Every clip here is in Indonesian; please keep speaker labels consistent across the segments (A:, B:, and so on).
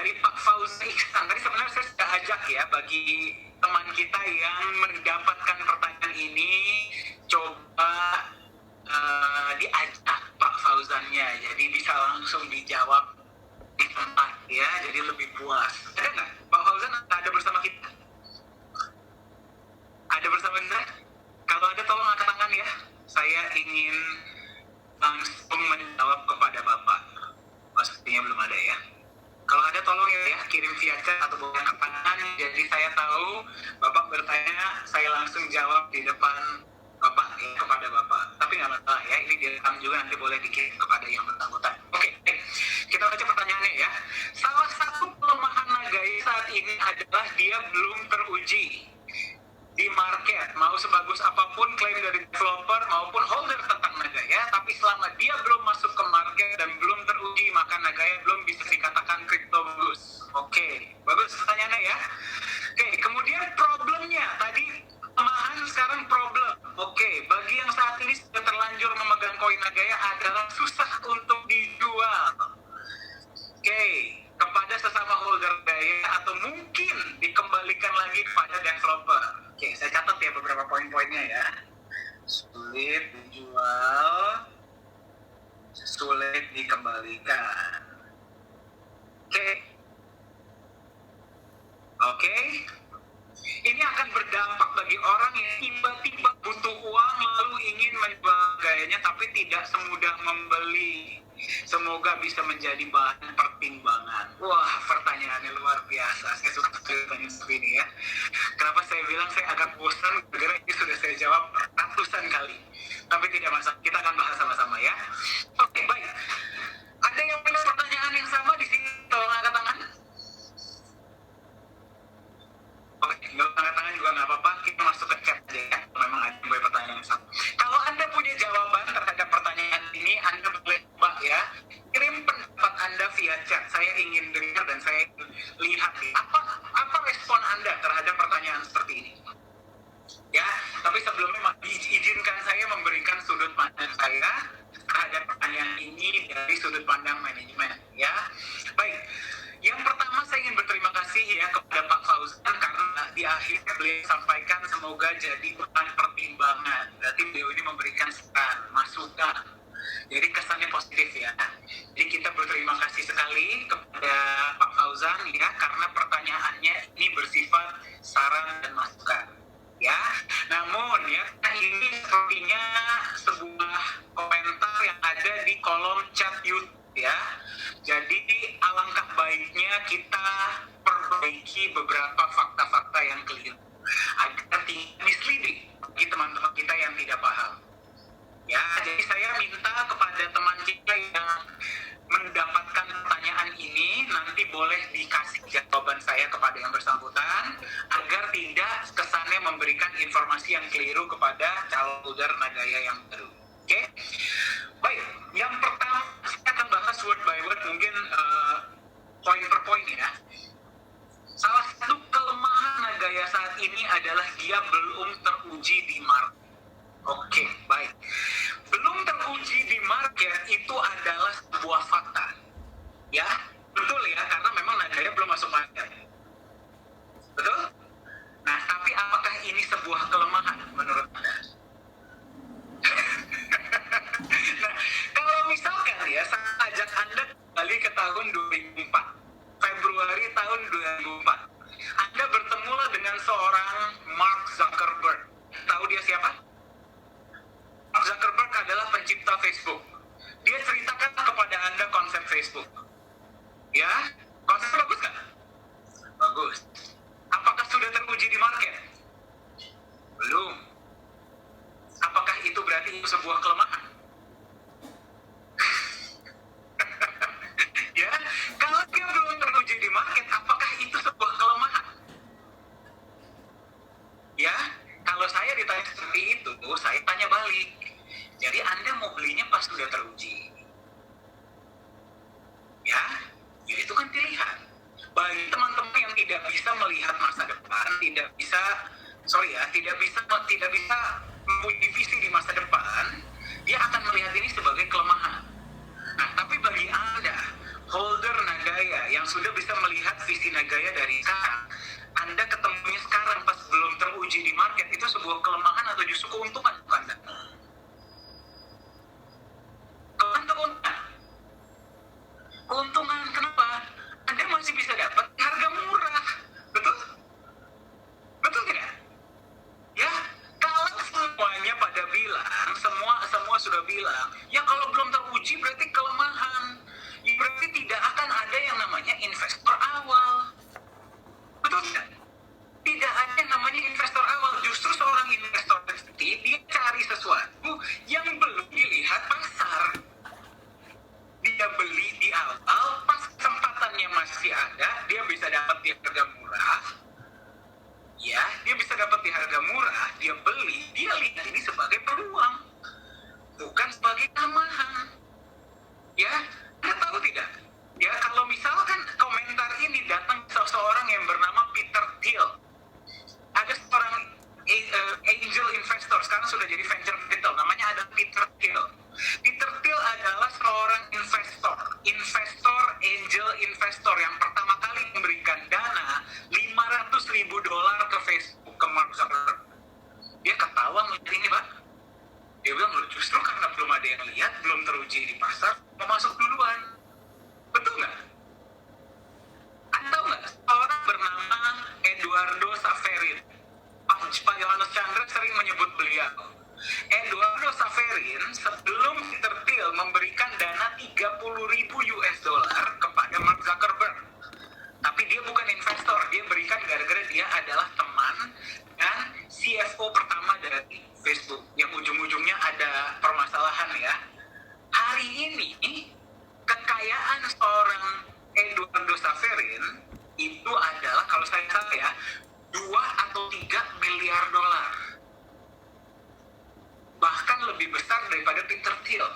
A: dari Pak Fauzan Iksan. Tadi sebenarnya saya sudah ajak ya bagi teman kita yang mendapatkan pertanyaan ini, coba diajak Pak Fauzannya, jadi bisa langsung dijawab di tempat ya, jadi lebih puas. Ada nggak Pak Fauzan? Ada bersama kita? Ada bersama kita? Kalau ada tolong angkat tangan ya, saya ingin langsung menjawab kepada Bapak. Pastinya belum ada ya. Kalau ada tolong ya kirim via chat atau bukan angkat tangan, jadi saya tahu Bapak bertanya, saya langsung jawab di depan Bapak ya, kepada Bapak. Tapi nggak masalah ya, ini direkam juga, nanti boleh dikirim kepada yang bersangkutan. Oke, kita baca pertanyaannya ya. Salah satu kelemahan Nagaya saat ini adalah dia belum teruji di market. Mau sebagus apapun klaim dari developer maupun holder tentang Nagaya, tapi selama dia belum masuk ke market dan belum teruji, maka Nagaya belum bisa dikatakan kripto bagus. Oke, bagus pertanyaannya ya. Oke, kemudian problemnya tadi kelemahan, sekarang problem. Oke, bagi yang saat ini sudah terlanjur memegang koin Nagaya adalah susah untuk dijual. Oke, kepada sesama holder Nagaya atau mungkin dikembalikan lagi kepada developer. Oke, saya catat ya beberapa poin-poinnya ya. Sulit dijual, sulit dikembalikan. Oke. Ini akan berdampak bagi orang yang tiba-tiba butuh uang lalu ingin menjual Nagayanya tapi tidak semudah membeli. Semoga bisa menjadi bahan pertimbangan. Wah, pertanyaannya luar biasa. Saya suka bertanya seperti ini ya. Kenapa saya bilang saya agak bosan? Karena ini sudah saya jawab ratusan kali. Tapi tidak masalah, kita akan bahas sama-sama ya. Oke, baik. Ada yang punya pertanyaan yang sama di sini? Tolong angkat tangan. Oke, nggak angkat tangan juga nggak apa-apa. Kita masuk ke chat aja ya. Memang ada yang punya pertanyaan yang sama. Kalau Anda punya jawaban terhadap pertanyaan ini, Anda boleh coba ya. Kirim pendapat Anda via chat. Saya ingin dengar dan saya ingin lihat ya. Apa respon Anda terhadap pertanyaan seperti ini? Ya, tapi sebelumnya izinkan saya memberikan sudut pandang saya terhadap pertanyaan ini dari sudut pandang manajemen ya. Baik, yang pertama saya ingin berterima kasih ya kepada Pak Fauzan karena di akhir beliau sampaikan semoga jadi bahan pertimbangan. Berarti beliau ini memberikan saran, masukan. Jadi kesannya positif ya. Jadi kita berterima kasih sekali kepada Pak Fauzan ya karena pertanyaannya ini bersifat saran dan masukan. Ya, namun ya ini sepertinya sebuah komentar yang ada di kolom chat YouTube ya. Jadi alangkah baiknya kita perbaiki beberapa fakta-fakta yang keliru agar tidak misleading bagi teman-teman kita yang tidak paham. Ya, jadi saya minta kepada teman kita yang mendapatkan pertanyaan ini nanti boleh dikasih jawaban saya kepada yang bersangkutan agar tidak kesannya memberikan informasi yang keliru kepada calon holder Nagaya yang baru. Oke? Baik, yang pertama saya akan bahas word by word mungkin poin per poin ya. Salah satu kelemahan Nagaya saat ini adalah dia belum teruji di market. Oke, baik. Belum teruji di market itu adalah sebuah fakta. Ya, betul ya, karena memang Nagaya belum masuk market. Betul? Nah, tapi apakah ini sebuah kelemahan menurut Anda? Nah, kalau misalkan ya, saya ajak Anda kembali ke tahun 2004. Februari tahun 2004. Anda bertemulah dengan seorang Mark Zuckerberg. Tahu dia siapa? Mark Zuckerberg adalah pencipta Facebook. Dia ceritakan kepada Anda konsep Facebook. Ya, konsep bagus kan? Bagus. Apakah sudah teruji di market? Belum. Apakah itu berarti sebuah kelemahan? Ya, kalau dia belum teruji di market, apakah itu sebuah kelemahan? Ya, kalau saya ditanya seperti itu, saya tanya balik. Jadi Anda mau belinya pas sudah teruji. Ya itu kan pilihan. Bagi teman-teman yang tidak bisa melihat masa depan, tidak bisa mempunyai visi di masa depan, dia akan melihat ini sebagai kelemahan. Nah, tapi bagi Anda, holder Nagaya yang sudah bisa melihat visi Nagaya dari sekarang, Anda ketemunya sekarang pas belum teruji di market, itu sebuah kelemahan atau justru keuntungan untuk Anda? Keuntungan. Keuntungan kenapa? Anda masih bisa dapat harga murah. Betul? Betul tidak? Ya, kalau semuanya pada bilang, semua sudah bilang, ya kalau belum teruji berarti kelemahan. Ya, berarti tidak akan ada yang namanya investor awal. Betul tidak? Tidak ada yang namanya investor awal. Justru seorang investor pasti dia cari sesuatu yang belum dilihat pasar. Dia beli di awal, pas kesempatannya masih ada, dia bisa dapat di harga murah. Ya, dia bisa dapat di harga murah, dia beli, dia lihat ini sebagai peluang, bukan sebagai kelemahan. Ya, Anda tahu tidak? Ya, kalau misalkan komentar ini datang seseorang yang bernama Peter Thiel. Ada seorang angel investor, sekarang sudah jadi venture capital, namanya ada Peter Thiel. Peter Thiel adalah seorang investor angel investor yang pertama kali memberikan dana $500,000 ke Facebook, ke Mark Zuckerberg. Dia ketawa melihat ini, Pak. Dia bilang, justru karena belum ada yang lihat, belum teruji di pasar, mau masuk duluan. Betul nggak? Anda tahu nggak, orang bernama Eduardo Saverin. Pak Yohanes Chandra sering menyebut beliau. Eduardo Saverin sebelum Peter Thiel memberikan dana $30,000 kepada Mark Zuckerberg. Tapi dia bukan investor, dia berikan gara-gara dia adalah teman dan CFO pertama dari Facebook, yang ujung-ujungnya ada permasalahan ya. Hari ini kekayaan seorang Eduardo Saverin itu adalah, kalau saya tahu ya, 2 atau 3 miliar dolar. Bahkan lebih besar daripada Peter Thiel.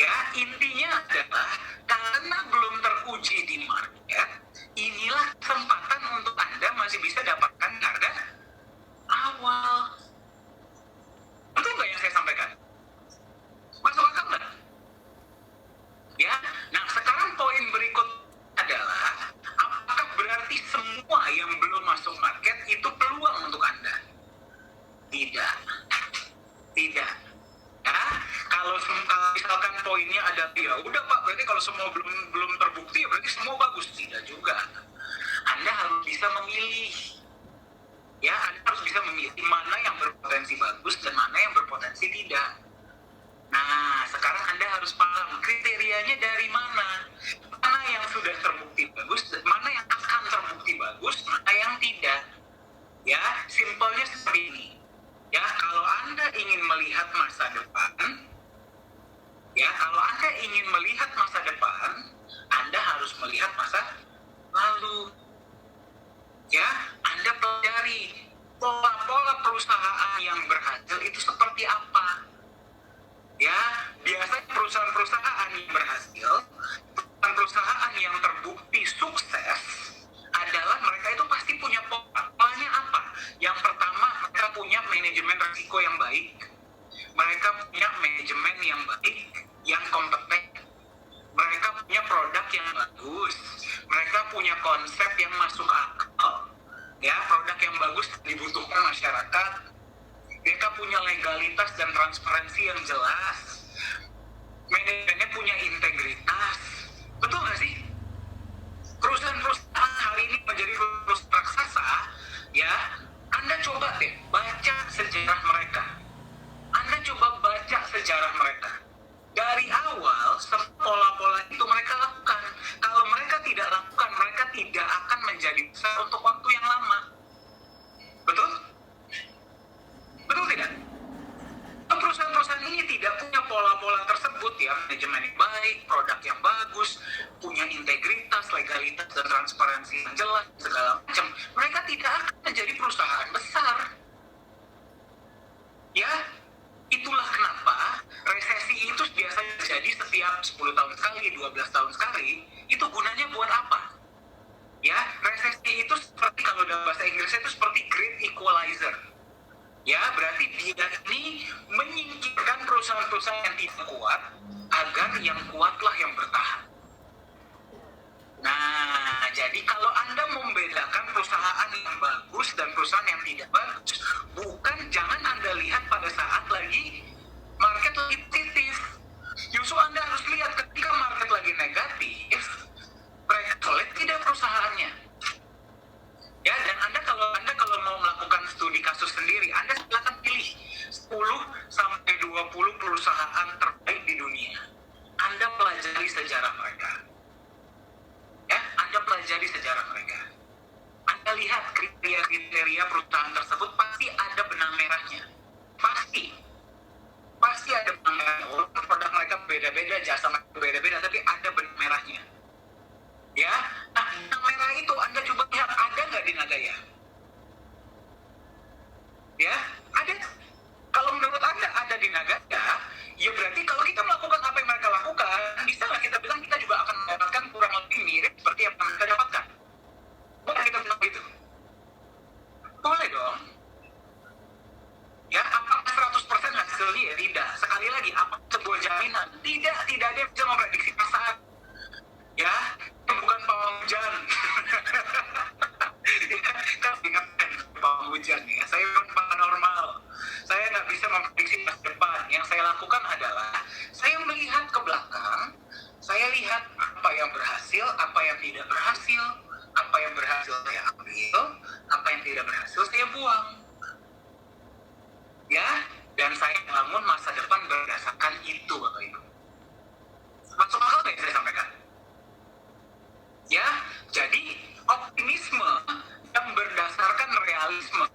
A: Ya, intinya adalah karena belum teruji di market, inilah kesempatan untuk Anda masih bisa dapatkan harga awal. Betul nggak yang saya sampaikan? Masuk akal nggak? Ya, nah sekarang poin berikut adalah, apakah berarti semua yang belum masuk market itu peluang untuk Anda? Tidak. Tidak. Ya, kalau misalkan poinnya ada, ya udah Pak, berarti kalau semua belum terbukti ya berarti semua bagus. Tidak juga. Anda harus bisa memilih. Ya, Anda harus bisa memilih mana yang berpotensi bagus dan mana yang berpotensi tidak. Nah, sekarang Anda harus paham kriterianya dari mana. Mana yang sudah terbukti bagus, mana yang akan terbukti bagus, mana yang tidak. Ya, simpelnya seperti ini. Ya, kalau Anda ingin melihat masa depan, Anda harus melihat masa lalu. Ya, Anda pelajari pola-pola perusahaan yang berhasil itu seperti apa. Ya, biasanya perusahaan-perusahaan yang berhasil, perusahaan yang terbukti sukses adalah mereka itu pasti punya pola. Polanya apa? Yang pertama, mereka punya manajemen risiko yang baik. Mereka punya manajemen yang baik, yang kompeten. Mereka punya produk yang bagus. Mereka punya konsep yang masuk akal. Ya, produk yang bagus dibutuhkan masyarakat. Mereka punya legalitas dan transparansi yang jelas. Manajemennya punya integritas. Betul nggak sih? Perusahaan-perusahaan hari ini menjadi perusahaan raksasa, ya, Anda coba deh baca sejarah mereka. Anda coba baca sejarah mereka. Dari awal, pola-pola itu mereka lakukan. Kalau mereka tidak lakukan, mereka tidak akan menjadi besar untuk waktu yang lama. Betul? Betul tidak? Perusahaan-perusahaan ini tidak punya pola-pola tersebut, ya, manajemen yang baik, produk yang bagus, punya integritas, legalitas, dan transparansi yang jelas, segala macam. Mereka tidak akan menjadi perusahaan besar. Ya, itulah kenapa resesi itu biasanya terjadi setiap 10 tahun sekali, 12 tahun sekali. Itu gunanya buat apa? Ya, resesi itu seperti, kalau dalam bahasa Inggrisnya itu seperti great equalizer. Ya, berarti dia ini menyingkirkan perusahaan-perusahaan yang tidak kuat agar yang kuatlah yang bertahan. Jadi kalau Anda membedakan perusahaan yang bagus dan perusahaan yang tidak bagus, jangan Anda lihat pada saat lagi market lagi positif. Justru Anda harus lihat ketika market lagi negatif, mereka solid tidak perusahaannya. Ya, dan Anda kalau mau melakukan studi kasus sendiri, Anda silakan pilih 10 sampai 20 perusahaan terbaik di dunia. Anda pelajari sejarah mereka. Ya, Anda pelajari sejarah mereka. Anda lihat kriteria perusahaan tersebut pasti ada benang merahnya. Pasti ada benang merahnya. Walaupun produk mereka beda-beda, jasa mereka beda-beda, tapi ada benang merahnya. Ya, nah benang merah itu Anda coba lihat ada nggak di Nagaya? Ya, ada. Kalau menurut Anda ada di Nagaya, ya berarti kalau kita melakukan apa yang mereka lakukan, bisa nggak kita bilang kita juga akan mendapatkan kurang lebih mirip seperti yang mereka dapatkan? Boleh kita bilang begitu? Boleh dong. Ya, apakah 100% hasilnya? Ya, tidak. Sekali lagi, apa sebuah jaminan? Tidak ada yang bisa memprediksi pasar. Ya, bukan pawang hujan. Kan ingatkan pawang hujan ya. Saya bukan paranormal. Saya nggak bisa memprediksi masa depan. Yang saya lakukan adalah saya melihat ke belakang. Saya lihat apa yang berhasil, apa yang tidak berhasil, apa yang berhasil saya ambil, apa yang tidak berhasil saya buang. Ya, dan saya bangun masa depan berdasarkan itu, Bapak Ibu. Masuk akal nggak yang saya sampaikan? Ya, jadi optimisme yang berdasarkan realisme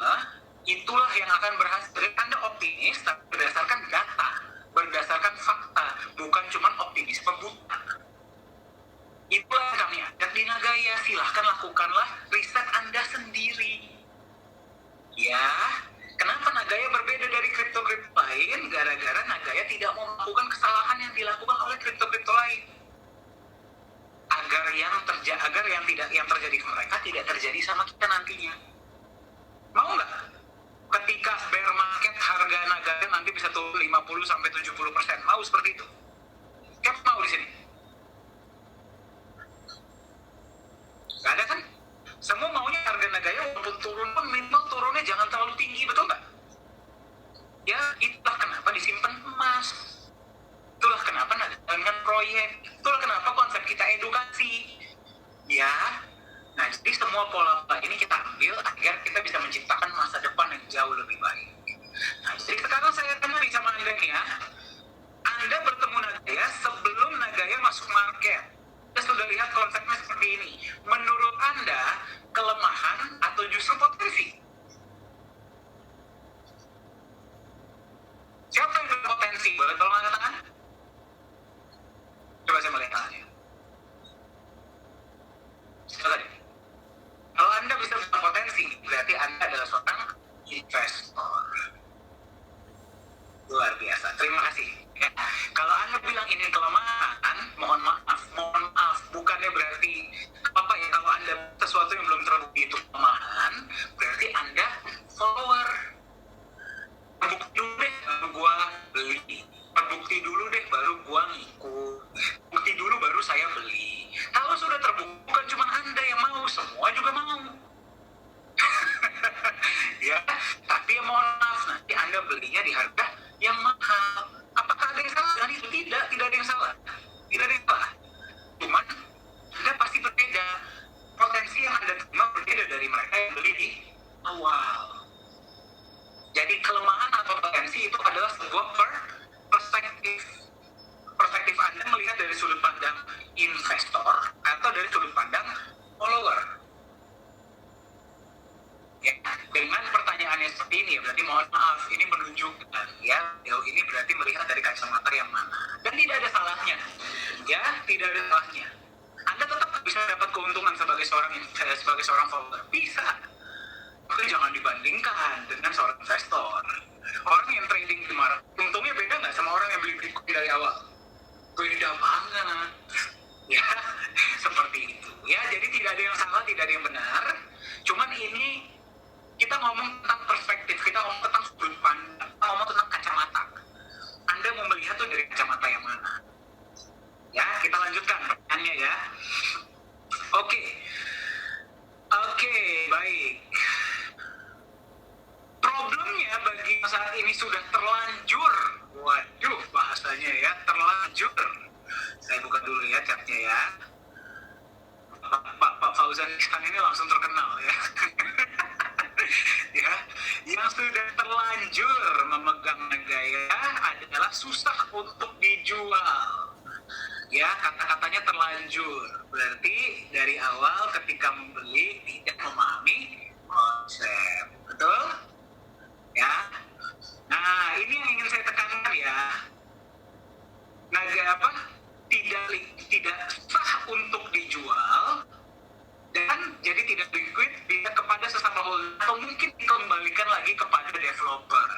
A: itulah yang akan berhasil. Jadi Anda optimis tapi berdasarkan data, berdasarkan fakta, bukan cuma optimisme buta. Itulah yang kami ajak di Nagaya. Silahkan lakukanlah riset Anda sendiri. Ya, kenapa Nagaya berbeda dari kripto-kripto lain? Gara-gara Nagaya tidak mau melakukan kesalahan yang dilakukan oleh kripto-kripto lain. Agar yang terjadi ke mereka tidak terjadi sama kita nantinya. Mau nggak? Ketika bear market harga Nagaya nanti bisa turun 50-70%, mau seperti itu? Siapa mau di sini? Gak ada kan? Semua maunya harga Nagaya walaupun turun pun minimal turunnya jangan terlalu tinggi, betul nggak? Ya, itulah kenapa disimpan emas. Itulah kenapa dengan proyek. Itulah kenapa konsep kita edukasi. Ya, nah jadi semua pola ini kita ambil agar kita bisa menciptakan masa depan yang jauh lebih baik. Nah, jadi sekarang saya tanya nih sama Anda nih ya. Anda bertemu Nagaya sebelum Nagaya masuk market. Anda sudah lihat konsepnya seperti ini. Menurut Anda, kelemahan atau justru potensi? Siapa yang berpotensi? Boleh tolong angkat tangan? Coba saya melihat tangannya. Silakan. Kalau Anda bisa berpotensi, berarti Anda adalah seorang investor. Luar biasa. Terima kasih. Ya. Kalau Anda bilang ini kelemahan, mohon maaf. Bukannya berarti apa ya, kalau Anda sesuatu yang belum terbukti itu kelemahan, berarti Anda follower. Terbukti dulu deh baru gua beli. Terbukti dulu deh baru gua ngikut. Bukti dulu baru saya beli. Kalau sudah terbukti, bukan cuma Anda yang mau, semua juga mau. Ya, tapi mohon maaf, nanti Anda belinya di harga yang mahal. Apakah ada yang salah dengan itu? Tidak ada yang salah. Tidak ada yang salah. Cuman Anda pasti berbeda. Potensi yang Anda terima berbeda dari mereka yang beli di awal. Jadi kelemahan atau potensi itu adalah sebuah perspektif. Perspektif Anda melihat dari sudut pandang investor atau dari sudut pandang follower. Ya, dengan pertanyaannya seperti ini, berarti mohon maaf, ini menunjukkan ya, ini berarti melihat dari kacamata yang mana. Dan tidak ada salahnya. Ya, tidak ada salahnya. Anda tetap bisa dapat keuntungan sebagai seorang follower. Bisa. Tapi jangan dibandingkan dengan seorang investor. Orang yang trading di market, untungnya beda nggak sama orang yang beli Bitcoin dari awal? Beda banget. Ya, seperti itu. Ya, jadi tidak ada yang salah, tidak ada yang benar. Cuman ini kita ngomong tentang perspektif, kita ngomong tentang sudut pandang, kita ngomong tentang kacamata. Anda mau melihat tuh dari kacamata yang mana? Ya, kita lanjutkan pertanyaannya ya. Oke. ini sudah terlanjur, waduh bahasanya ya, terlanjur. Saya buka dulu ya chatnya ya. Pak Fauzan Ihsan ini langsung terkenal ya. Ya, yang sudah terlanjur memegang gaya adalah susah untuk dijual. Ya, kata-katanya terlanjur. Berarti dari awal ketika membeli tidak memahami konsep. Betul? Ya. Nah, ini yang ingin saya tekankan ya. Tidak sah untuk dijual dan jadi tidak liquid tidak kepada sesama holder atau mungkin dikembalikan lagi kepada developer.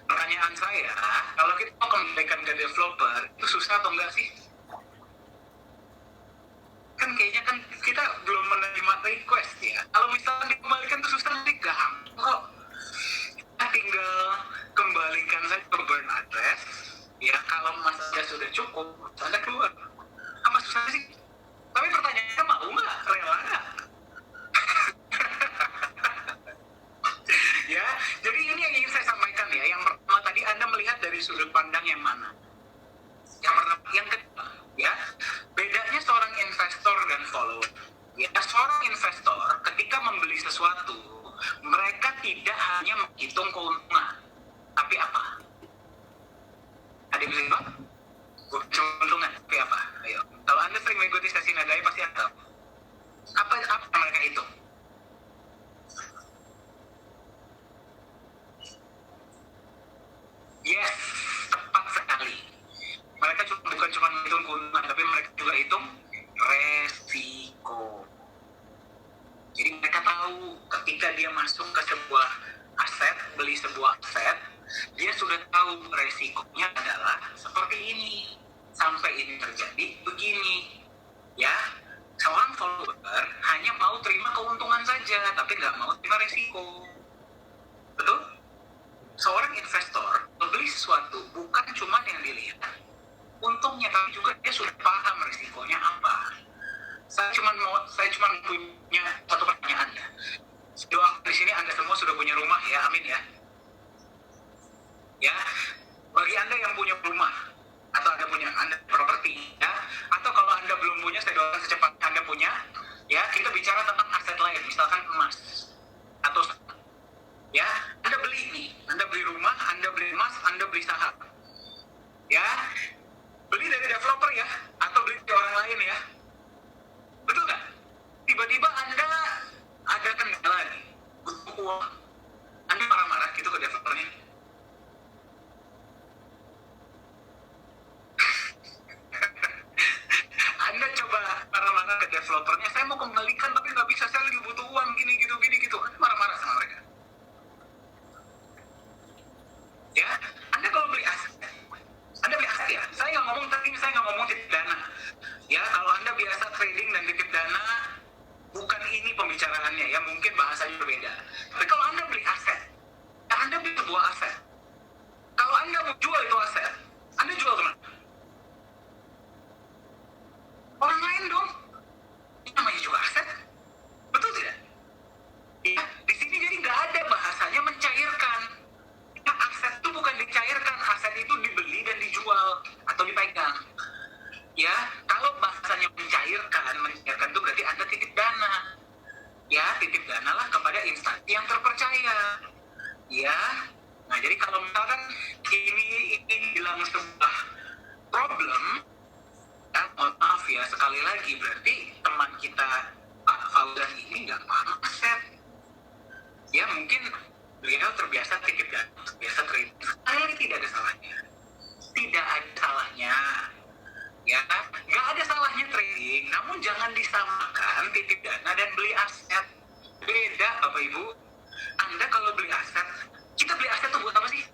A: Pertanyaan saya, kalau kita mau kembalikan ke developer itu susah atau enggak sih? Kan kayaknya kan kita belum menerima request ya. Kalau misalnya dikembalikan itu susah, nanti gampang kok. Kita tinggal kembalikan saja ke burn address. Ya, kalau masanya sudah cukup, Anda keluar. Apa susah sih? Tapi pertanyaannya mau nggak? Rela nggak? Ya, jadi ini yang ingin saya sampaikan ya. Yang pertama tadi Anda melihat dari sudut pandang yang mana? Yang pertama, yang kedua, ya, bedanya seorang investor dan follower. Ya, seorang investor ketika membeli sesuatu, mereka tidak hanya menghitung keuntungan, tapi apa? Ada yang bisa jawab? Bukan keuntungan, tapi apa? Ayo. Kalau Anda sering mengikuti sesi Nagai pasti Anda tahu. Apa mereka hitung? Yes, tepat sekali. Mereka bukan cuma menghitung keuntungan, tapi mereka juga hitung resiko. Jadi mereka tahu ketika dia masuk ke sebuah aset, beli sebuah aset, dia sudah tahu resikonya adalah seperti ini. Sampai ini terjadi begini. Ya, seorang follower hanya mau terima keuntungan saja, tapi nggak mau terima resiko. Betul? Seorang investor membeli sesuatu bukan cuma yang dilihat untungnya, tapi juga dia sudah paham resikonya apa. Saya cuma punya satu pertanyaan ya. Doa di sini Anda semua sudah punya rumah ya, amin ya. Ya, bagi Anda yang punya rumah atau Anda properti ya, atau kalau Anda belum punya, saya doakan secepatnya Anda punya. Ya, kita bicara tentang aset lain, misalkan emas atau ya, Anda beli nih, Anda beli rumah, Anda beli emas, Anda beli saham. Ya, beli dari developer ya, atau beli dari orang lain ya. Betul nggak? Tiba-tiba Anda ada kendala nih, butuh uang. Anda marah-marah gitu ke developernya. Anda coba marah-marah ke developernya, saya mau kembalikan tapi nggak bisa, saya lagi butuh uang, gini gitu. Anda marah-marah sama mereka. Ya, Anda kalau beli aset ya. Saya nggak ngomong titip dana. Ya, kalau Anda biasa trading dan titip dana, bukan ini pembicaraannya ya, mungkin bahasanya berbeda. Tapi kalau Anda beli aset, ya Anda beli sebuah aset. Kalau Anda mau jual itu aset, Anda jual kemana? Orang lain dong. Ini namanya juga aset. Betul tidak? Ya, di sini jadi nggak ada bahasanya mencairkan. Ya, aset itu bukan dicairkan, aset itu dibeli dan dijual atau dipegang. Ya, kalau bahasanya mencairkan itu berarti Anda titip dana. Ya, titip dana lah kepada instansi yang terpercaya. Ya, nah jadi kalau misalkan ini bilang sebuah problem, ya, mohon maaf ya, sekali lagi berarti teman kita Pak Fauzan ini nggak paham aset. Ya, mungkin beliau terbiasa titip dana, terbiasa trading. Sekali tidak ada salahnya. Tidak ada salahnya. Ya, nggak ada salahnya trading, namun jangan disamakan titip dana dan beli aset. Beda, Bapak Ibu. Anda kalau beli aset, kita beli aset itu buat apa sih?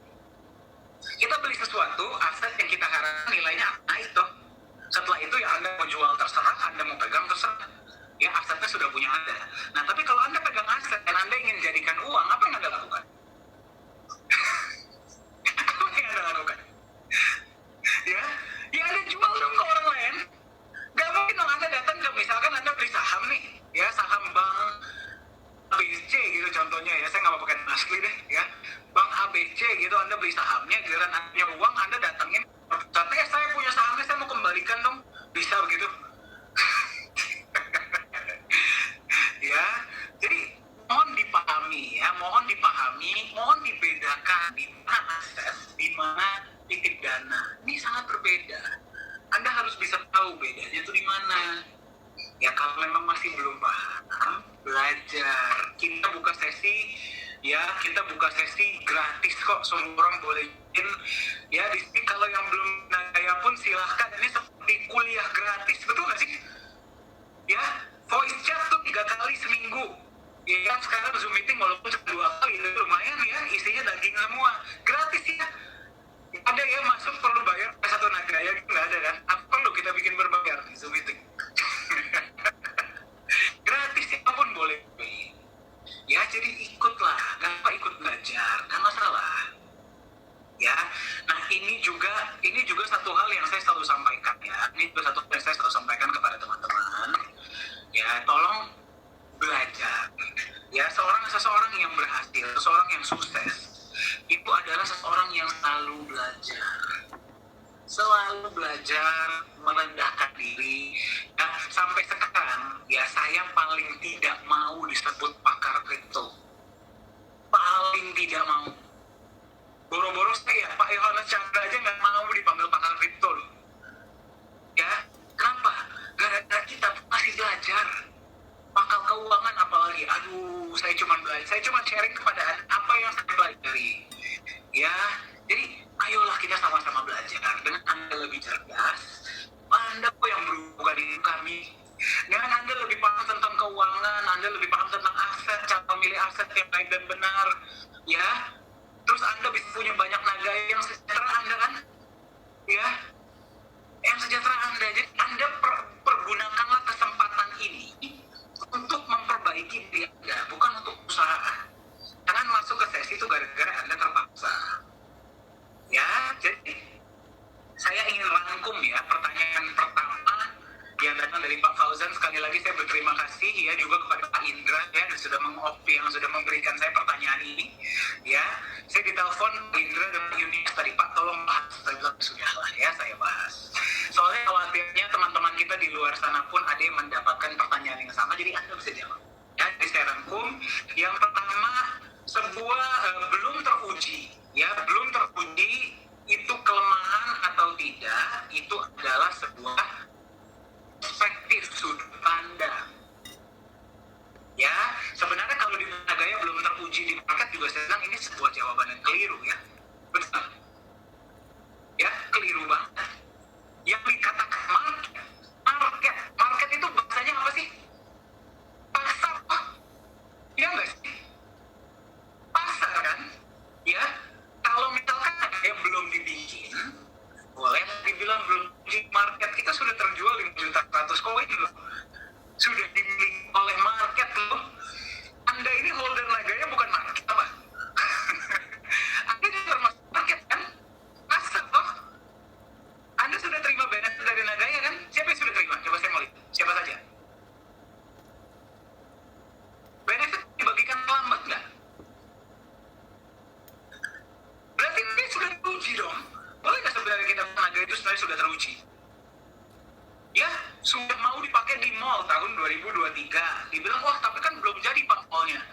A: Kita beli sesuatu, aset yang kita harapkan nilainya naik toh. Setelah itu ya Anda mau jual terserah, Anda mau pegang terserah. Ya, asetnya sudah punya Anda. Nah, tapi kalau Anda pegang aset dan Anda ingin jadikan uang, apa yang Anda lakukan? Apa yang Anda lakukan? Ya, Anda jual dong ke orang lain. Gak mungkin dong Anda datang ke, misalkan Anda beli saham nih, ya saham bank ABC gitu contohnya ya, saya nggak mau pakai asli deh ya, bank ABC gitu, masih belum paham, belajar. Kita buka sesi, ya kita buka sesi gratis kok, semua orang boleh join. Ya di sini kalau yang belum nagaya pun silahkan, ini seperti kuliah gratis, betul nggak sih? Ya, voice chat tuh 3 kali seminggu. Ya kan sekarang Zoom meeting walaupun cuma 2 kali, itu lumayan ya, isinya daging semua, gratis ya. Ada ya masuk perlu bayar satu nagaya gitu, nggak ada kan? Apa perlu kita bikin berbayar di Zoom meeting? Gratis siapapun boleh. Ya jadi ikutlah, nggak apa ikut belajar, nggak masalah. Ya, nah ini juga satu hal yang saya selalu sampaikan ya. Ini juga satu hal yang saya selalu sampaikan kepada teman-teman. Ya, tolong belajar. Ya, seseorang yang berhasil, seseorang yang sukses, itu adalah seseorang yang selalu belajar. Selalu belajar, merendahkan diri. Nah, sampai sekarang, ya saya paling tidak mau disebut pakar kripto. Paling tidak mau. Boro-boro saya, Pak Yohanes Chandra aja nggak mau dipanggil pakar kripto loh. Ya, kenapa? Gara-gara kita masih belajar. Pakar keuangan apalagi, aduh, saya cuma sharing kepada Anda apa yang saya pelajari. Ya, jadi ayolah kita sama-sama belajar. Dengan Anda lebih cerdas, Anda kok yang berubah diri kami. Dengan Anda lebih paham tentang keuangan, Anda lebih paham tentang aset, cara memilih aset yang baik dan benar. Ya, terus Anda bisa punya banyak nagaya yang sejahtera Anda kan? Ya, yang sejahtera Anda. Jadi Anda pergunakanlah kesempatan ini untuk memperbaiki diri Anda, bukan untuk usaha. Jangan masuk ke sesi itu gara-gara Anda terpaksa. Ya, jadi saya ingin rangkum ya pertanyaan pertama yang datang dari Pak Fauzan. Sekali lagi saya berterima kasih ya juga kepada Pak Indra ya yang sudah memberikan saya pertanyaan ini. Ya, saya ditelepon Pak Indra dan Pak Yunis tadi, Pak tolong bahas. Saya bilang sudahlah ya saya bahas. Soalnya khawatirnya teman-teman kita di luar sana pun ada yang mendapatkan pertanyaan yang sama, jadi Anda bisa jawab. Ya, jadi saya rangkum. Yang pertama, sebuah belum teruji itu kelemahan atau tidak, itu adalah sebuah perspektif sudut pandang. Ya, sebenarnya kalau di Nagaya belum teruji di market juga saya bilang ini sebuah jawaban yang keliru ya. Betul. Ya, keliru banget. Yang dikatakan market itu bahasanya apa sih? Pasar. Oh, iya nggak sih? Pasar kan? Ya, kalau misalkan Nagaya belum dibikin, boleh dibilang belum di market, kita sudah terjual 5.100.000 koin loh, sudah dimiliki oleh market loh. Anda ini holder Nagaya bukan market apa? Anda juga termasuk market kan? Pasar toh. Anda sudah terima benefit dari Nagaya kan? Siapa yang sudah terima? Coba saya mau lihat. Siapa saja? Benefit dibagikan lambat nggak? Berarti ini sudah teruji dong. Boleh nggak sebenarnya kita Nagaya itu sebenarnya sudah teruji? Ya, sudah mau dipakai di mall tahun 2023. Dibilang, wah tapi kan belum jadi Pak mallnya.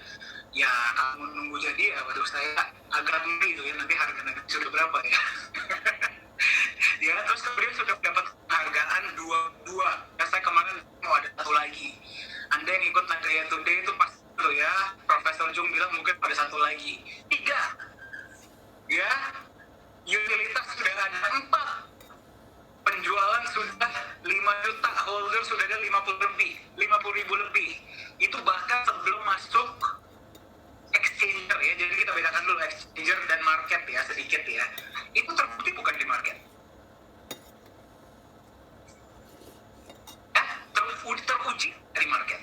A: Ya, kamu nunggu jadi ya, waduh saya agak ngeri itu ya, nanti harga Nagaya sudah berapa ya. Ya, terus kemudian sudah dapat penghargaan dua. Ya, saya kemarin mau ada satu lagi. Anda yang ikut Nagaya Today itu pas itu ya, Profesor Jung bilang mungkin ada satu lagi. 3. Ya, utilitas sudah ada 4. Penjualan sudah 5 juta, holder sudah ada 50.000 lebih. Itu bahkan sebelum masuk exchanger ya. Jadi kita bedakan dulu exchanger dan market ya, sedikit ya. Itu terbukti bukan di market. Teruji di market.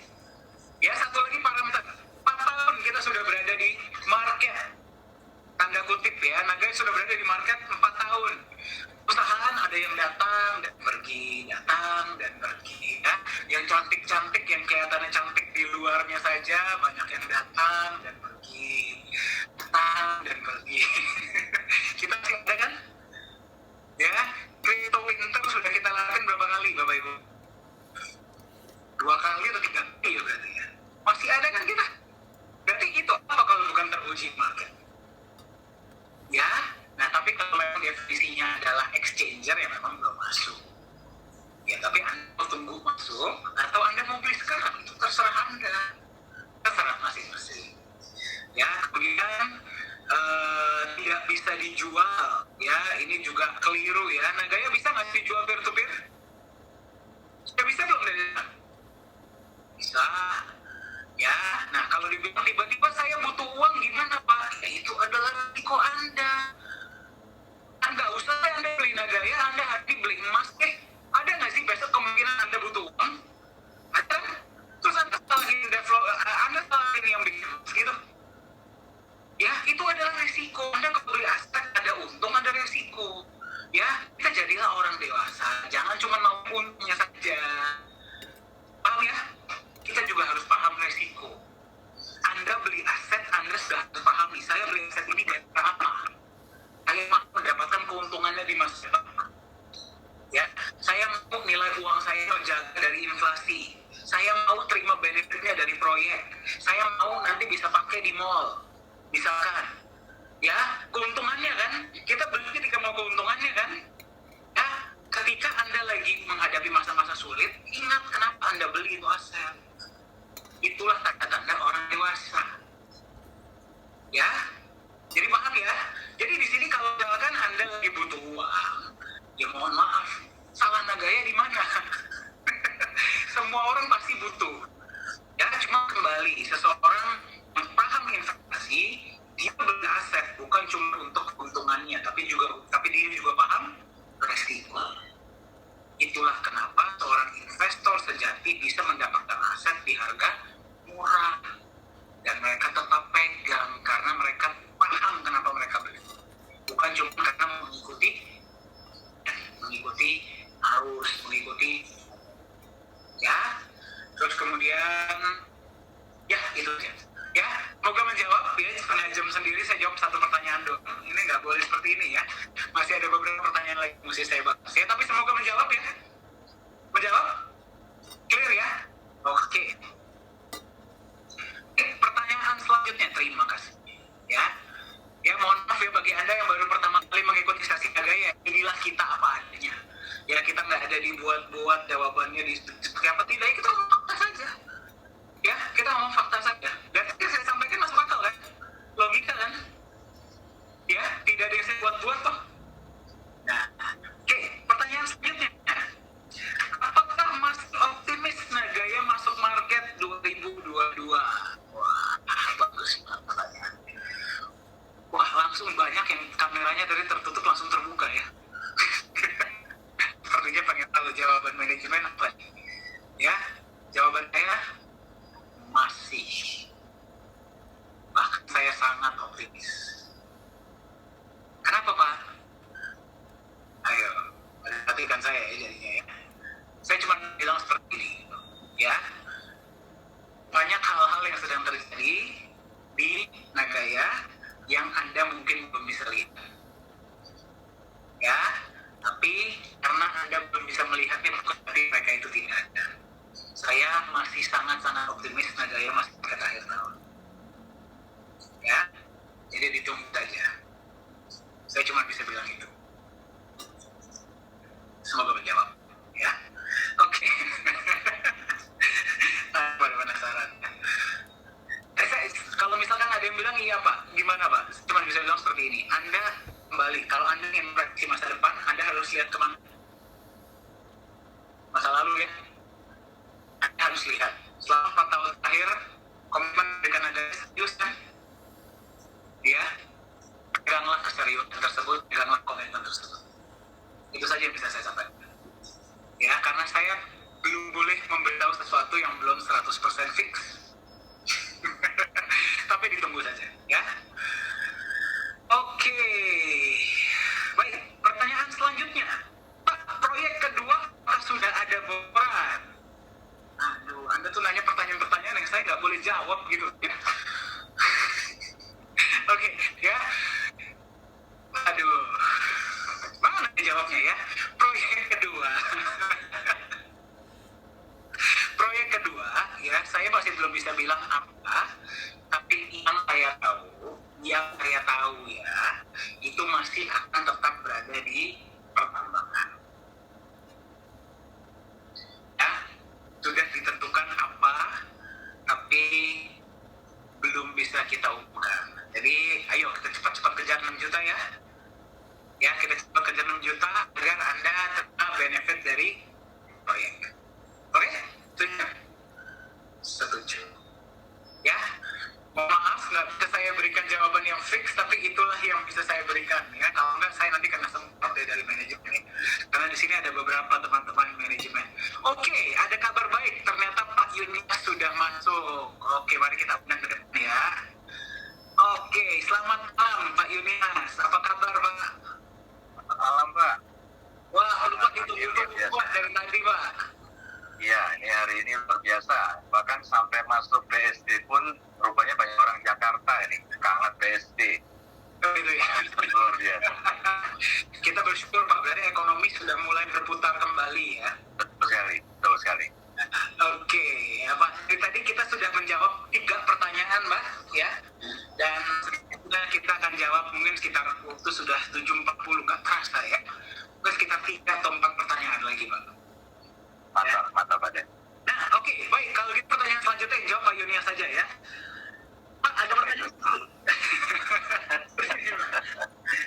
A: Ya, satu lagi parameter. 4 tahun kita sudah berada di market. Tanda kutip ya, Nagaya sudah berada di market 4 tahun. Perusahaan ada yang datang dan pergi ya. Yang cantik-cantik, yang kelihatannya cantik di luarnya saja, banyak yang datang dan pergi. Kita masih ada kan? Ya, crypto winter sudah kita lakukan berapa kali Bapak Ibu? 2 kali atau 3 kali ya berarti ya. Masih ada kan kita? Berarti itu apa kalau bukan teruji market? Ya, nah tapi kalau memang definisinya adalah exchanger ya memang belum masuk. Ya tapi Anda mau tunggu masuk atau Anda mau beli sekarang? dibilang tiba-tiba saya butuh uang gimana Pak? Ya itu adalah risiko Anda. Nggak usah Anda beli Nagaya, Anda hati beli emas ada nggak sih besok kemungkinan Anda butuh uang? Ada. Terus Anda salahin Anda salahin yang bikin gitu. Ya, itu adalah risiko. Anda kalau beli aset ada untung, ada risiko. Ya, kita jadilah orang dewasa. Jangan cuma mau untungnya saja. Paham ya? Kita juga harus paham risiko. Anda beli aset, Anda sudah harus pahami. Saya beli aset ini dari apa? Saya mau mendapatkan keuntungannya di masa depan. Ya, saya mau nilai uang saya terjaga dari inflasi. Saya mau terima benefitnya dari proyek. Saya mau nanti bisa pakai di mall. Misalkan, ya keuntungannya kan, kita beli ketika mau keuntungannya kan, ya ketika Anda lagi menghadapi masa-masa sulit, ingat kenapa Anda beli itu aset. Itulah tanda-tanda orang dewasa. Ya, jadi paham ya. Jadi di sini kalau misalkan Anda lagi butuh uang, ya mohon maaf, salah Nagaya di mana? Semua orang pasti butuh. Ya, cuma kembali seseorang yang paham investasi, dia beli aset bukan cuma untuk keuntungannya, tapi dia juga paham resiko. Itulah kenapa seorang investor sejati bisa mendapatkan aset di harga murah dan mereka tetap pegang karena mereka paham kenapa mereka beli. Bukan cuma karena mengikuti arus, ya. Terus kemudian ya itu aja. Ya, semoga menjawab ya. Setengah jam sendiri saya jawab satu pertanyaan doang. Ini nggak boleh seperti ini ya. Masih ada beberapa pertanyaan lagi mesti saya bahas ya. Tapi semoga menjawab ya. Menjawab? Clear ya? Oke. Pertanyaan selanjutnya, terima kasih. Ya, ya mohon maaf ya bagi Anda yang baru pertama kali mengikuti sesi Nagaya. Inilah kita apa adanya. Ya kita nggak ada dibuat-buat jawabannya di seperti apa tidak. Kita fakta saja. Ya, kita ngomong fakta saja. Dan yang saya sampaikan masuk akal kan? Logika kan? Ya, tidak ada yang saya buat-buat toh. Nah, oke, pertanyaan selanjutnya. Apakah masih optimis Nagaya masuk market 2022? Wah, bagus banget pertanyaannya. Wah, langsung banyak yang kameranya dari tertutup langsung terbuka ya. Sepertinya pengen tahu jawaban manajemen apa nih? Ya, jawaban saya masih. Bahkan saya sangat optimis. Kenapa Pak? Ayo, perhatikan saya ya jadinya ya. Saya cuma bilang seperti ini, ya. Banyak hal-hal yang sedang terjadi di Nagaya yang Anda mungkin belum bisa lihat. Ya, tapi karena Anda belum bisa melihatnya bukan berarti mereka itu tidak ada. Saya masih sangat-sangat optimis Nagaya masih ke akhir tahun. Ya, jadi ditunggu saja. Saya cuma bisa bilang itu. Semoga menjawab. Ya, oke. Pada penasaran. Kalau misalkan ada yang bilang iya Pak, gimana Pak? Cuma bisa bilang seperti ini. Anda kembali, kalau Anda ingin prediksi masa depan, Anda harus lihat kemana? Masa lalu ya. Anda harus lihat. Selama 4 tahun terakhir, komitmen dengan Anda serius kan? Ya, peganglah keseriusan tersebut, peganglah komitmen tersebut. Itu saja yang bisa saya sampaikan. Ya, karena saya belum boleh memberitahu sesuatu yang belum 100% fix. Tapi ditunggu saja, ya. Oke. Baik, pertanyaan selanjutnya. Pak, proyek kedua sudah ada bocoran? Aduh, Anda tuh nanya pertanyaan-pertanyaan yang saya nggak boleh jawab gitu. Ya. Oke, ya. Aduh, mana jawabnya ya? Proyek kedua. Proyek kedua, ya saya masih belum bisa bilang apa, tapi yang saya tahu ya, itu masih akan tetap berada di pertambangan. Ya, sudah ditentukan apa, tapi belum bisa kita umumkan. Jadi, ayo kita cepat-cepat kejar 6 juta ya. Ya, kita cepat kejar 6 juta agar Anda tetap benefit dari proyek. Oke? Setuju? Setuju. Ya, nggak bisa saya berikan jawaban yang fix, tapi itulah yang bisa saya berikan ya. Kalau nggak saya nanti kena semprot dari manajemen ini. Karena di sini ada beberapa teman-teman manajemen. Oke, ada kabar baik. Ternyata Pak Yunias sudah masuk. Oke, mari kita undang ke depan ya. Oke, selamat malam Pak Yunias. Apa kabar Pak?
B: Malam Pak.
A: Wah, lupa ditunggu-tunggu dari tadi Pak.
B: Iya, ini hari ini luar biasa. Bahkan sampai masuk BSD pun rupanya banyak orang Jakarta ini kangen BSD.
A: Itu ya.
B: Luar biasa.
A: Kita bersyukur Pak, berarti ekonomi sudah mulai berputar kembali ya.
B: Betul sekali, betul sekali.
A: Oke, ya Pak. Dari tadi kita sudah menjawab 3 pertanyaan Mbak ya. Dan sudah kita akan jawab mungkin sekitar waktu sudah 7.40, nggak terasa ya. Terus kita 3 atau 4 pertanyaan lagi Pak.
B: Mantap, mantap Pak.
A: Nah, oke, baik. Kalau gitu pertanyaan selanjutnya yang jawab Pak Yunias saja ya. Pak, ada pertanyaan.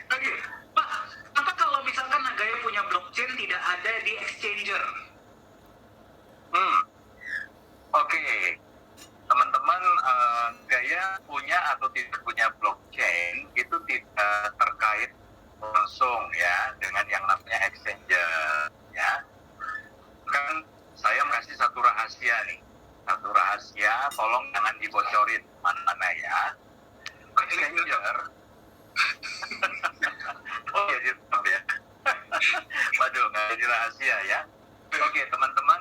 A: Oke, Pak, apa kalau misalkan Nagaya punya blockchain tidak ada di exchanger?
B: Oke. Teman-teman, Gaya punya atau tidak punya blockchain itu tidak terkait langsung ya dengan yang namanya exchanger ya. Kan saya kasih satu rahasia nih, tolong jangan dibocorin mana ya. Exchanger. Oh ya, ditop ya. Waduh, nggak jadi rahasia ya. Oke teman-teman,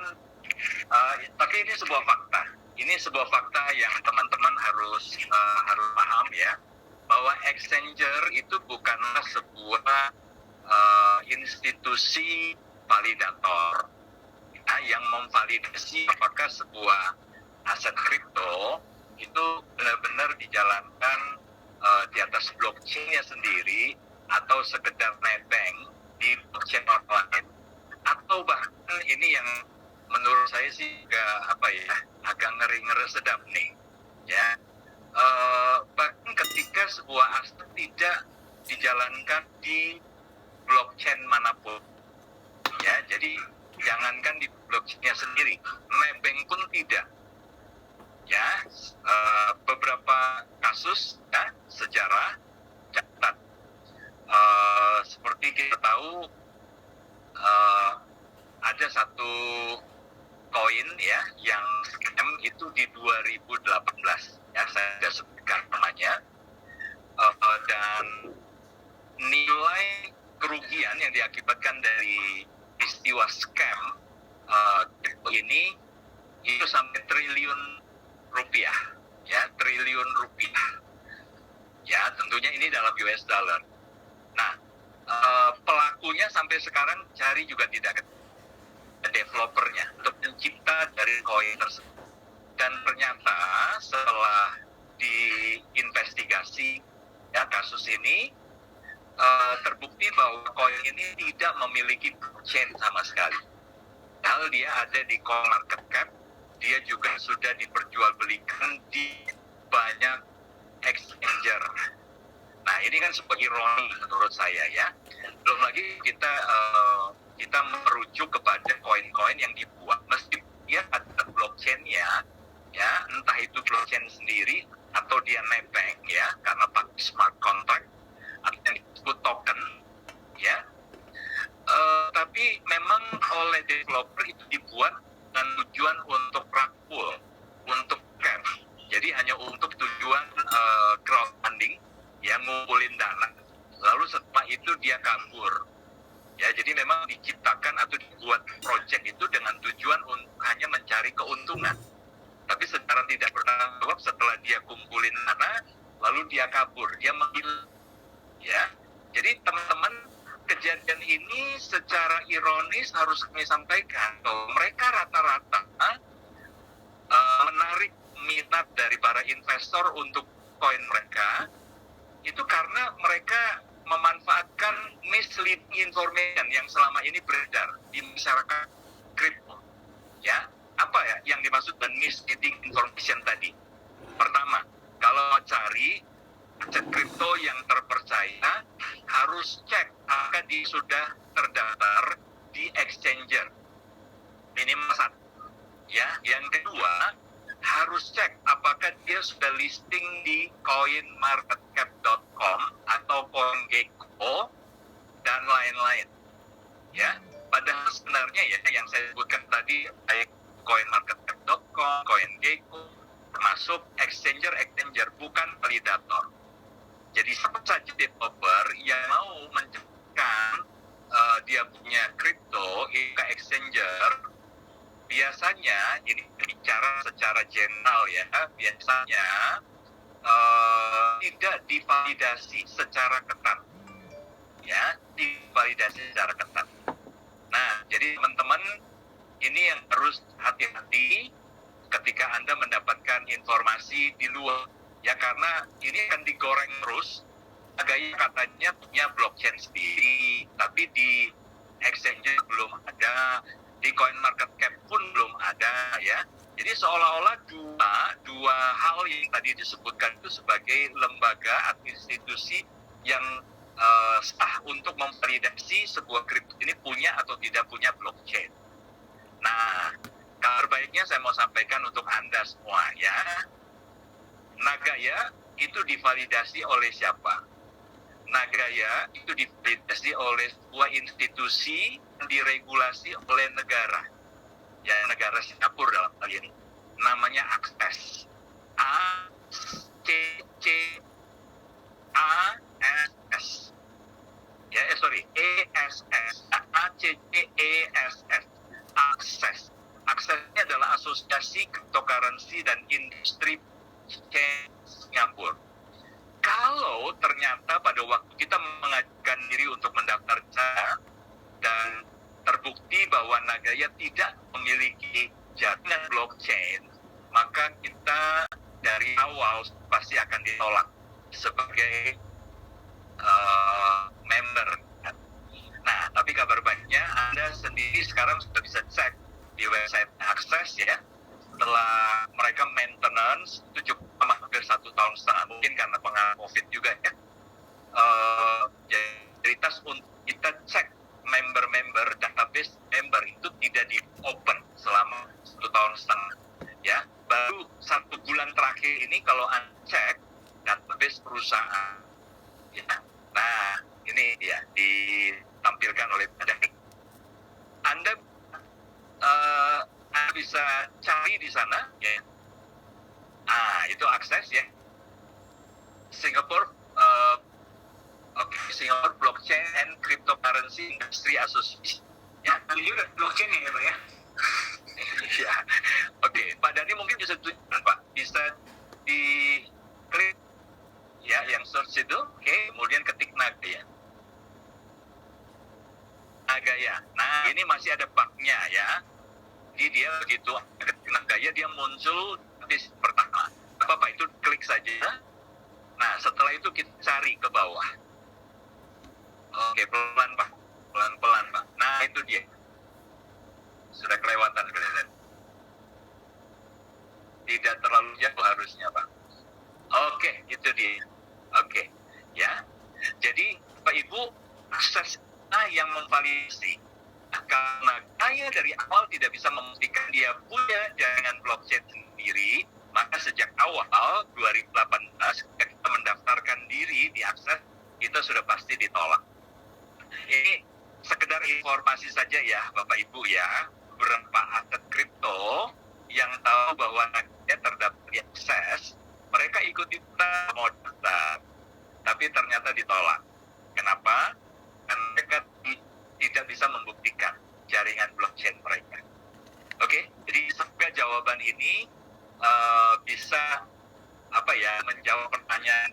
B: tapi ini sebuah fakta. Ini sebuah fakta yang teman-teman harus paham ya, bahwa exchanger itu bukanlah sebuah institusi validator yang memvalidasi apakah sebuah aset kripto itu benar-benar dijalankan di atas blockchain-nya sendiri atau sekedar nebeng di blockchain online, atau bahkan ini yang menurut saya sih agak ngeri-ngeri sedap nih ya, bahkan ketika sebuah aset tidak dijalankan di blockchain manapun ya, jadi jangankan di blockchain-nya sendiri, nebeng pun tidak ya. Beberapa kasus ya, sejarah catat, seperti kita tahu ada satu koin ya yang scam itu di 2018 ya, saya tidak sebutkan namanya, dan nilai kerugian yang diakibatkan dari peristiwa scam ini itu sampai triliun rupiah ya, triliun rupiah ya, tentunya ini dalam US dollar. Nah, pelakunya sampai sekarang cari juga tidak ketemu, developernya untuk pencipta dari koin tersebut. Dan ternyata setelah diinvestigasi ya kasus ini, terbukti bahwa koin ini tidak memiliki blockchain sama sekali. Padahal dia ada di CoinMarketCap, dia juga sudah diperjualbelikan di banyak exchanger. Nah, ini kan sebuah ironi menurut saya ya. Belum lagi kita merujuk kepada koin-koin yang dibuat meskipun dia ada blockchain-nya ya, entah itu blockchain sendiri atau dia nebeng ya karena pakai smart contract atau yang disebut token ya. Tapi memang oleh developer itu dibuat dengan tujuan untuk rakpul, untuk scam. Jadi hanya untuk tujuan crowdfunding, ya, ngumpulin dana. Lalu setelah itu dia kabur. Ya, jadi memang diciptakan atau dibuat project itu dengan tujuan untuk hanya mencari keuntungan. Tapi secara tidak bertanggung jawab, setelah dia kumpulin dana, lalu dia kabur, dia menghilang. Ya, jadi teman-teman, kejadian ini secara ironis harus kami sampaikan bahwa mereka rata-rata menarik minat dari para investor untuk koin mereka itu karena mereka memanfaatkan misleading information yang selama ini beredar di masyarakat kripto. Ya, apa ya yang dimaksud dengan misleading information tadi? Pertama, kalau mau cari aset kripto yang terpercaya, harus cek apakah dia sudah terdaftar di exchanger. Minimal 1. Ya, yang kedua, harus cek apakah dia sudah listing di coinmarketcap.com atau CoinGecko dan lain-lain. Ya, padahal sebenarnya ya yang saya sebutkan tadi baik coinmarketcap.com, CoinGecko termasuk exchanger bukan validator. Jadi siapa saja developer yang mau menciptakan dia punya kripto ke exchanger, biasanya ini bicara secara general ya, biasanya tidak divalidasi secara ketat, ya, divalidasi secara ketat. Nah, jadi teman-teman ini yang harus hati-hati ketika Anda mendapatkan informasi di luar, ya, karena ini akan digoreng terus. Agaknya katanya punya blockchain sendiri, tapi di exchange belum ada, di CoinMarketCap pun belum ada, ya. Jadi seolah-olah dua hal yang tadi disebutkan itu sebagai lembaga atau institusi yang sah untuk memvalidasi sebuah kripto ini punya atau tidak punya blockchain. Nah, kabar baiknya saya mau sampaikan untuk Anda semua, ya. Nagaya itu divalidasi oleh siapa? Nagaya itu divalidasi oleh sebuah institusi yang diregulasi oleh negara, ya, negara Singapura dalam hal ini. Namanya Access. ACCASS. Ya, ESS. ACCESS. Access. Access ini adalah Asosiasi Cryptocurrency dan Industri Singapura. Kalau ternyata pada waktu kita mengajukan diri untuk mendaftar dan terbukti bahwa Nagaya tidak memiliki jaringan blockchain, maka kita dari awal pasti akan ditolak sebagai member. Nah, tapi kabar baiknya Anda sendiri sekarang sudah bisa cek di website Access, ya. Setelah mereka maintenance itu cukup hampir 1,5 tahun, mungkin karena pengaruh COVID juga, ya. Jadi untuk kita cek member-member, database member itu tidak di open selama 1,5 tahun, ya. Baru 1 bulan terakhir ini kalau Anda cek database perusahaan, ya. Nah, ini dia ditampilkan oleh Pak. Anda bisa cari di sana, ya. Itu akses, ya. Singapore Singapore Blockchain and Cryptocurrency Industry Association. Ya,
A: ini juga blockchain ya, Pak, ya.
B: Ya, oke. Pak Dhani mungkin bisa tunjukkan, Pak. Bisa di klik, ya, yang search itu, oke. Kemudian ketik Nagaya. Nagaya. Nah, ini masih ada bug-nya, ya. Jadi dia begitu ketik Nagaya, dia muncul di pertama. Bapak itu klik saja. Nah, setelah itu kita cari ke bawah. Oke, pelan, Pak. Pelan-pelan, Pak. Nah, itu dia. Sudah kelewatan, kelihatan. Tidak terlalu jauh harusnya, Pak. Oke, itu dia. Oke, ya. Jadi, Pak Ibu, akses yang memvalidasi. Karena saya dari awal tidak bisa membuktikan dia punya jaringan blockchain sendiri, maka sejak awal 2018 ketika kita mendaftarkan diri di Access, kita sudah pasti ditolak. Ini sekedar informasi saja ya, Bapak Ibu, ya. Beberapa aset kripto yang tahu bahwa dia terdaftar di Access, mereka ikuti-ikutan mau daftar, tapi ternyata ditolak. Kenapa? Karena mereka tidak bisa membuktikan jaringan blockchain mereka. Oke, jadi semoga jawaban ini bisa menjawab pertanyaan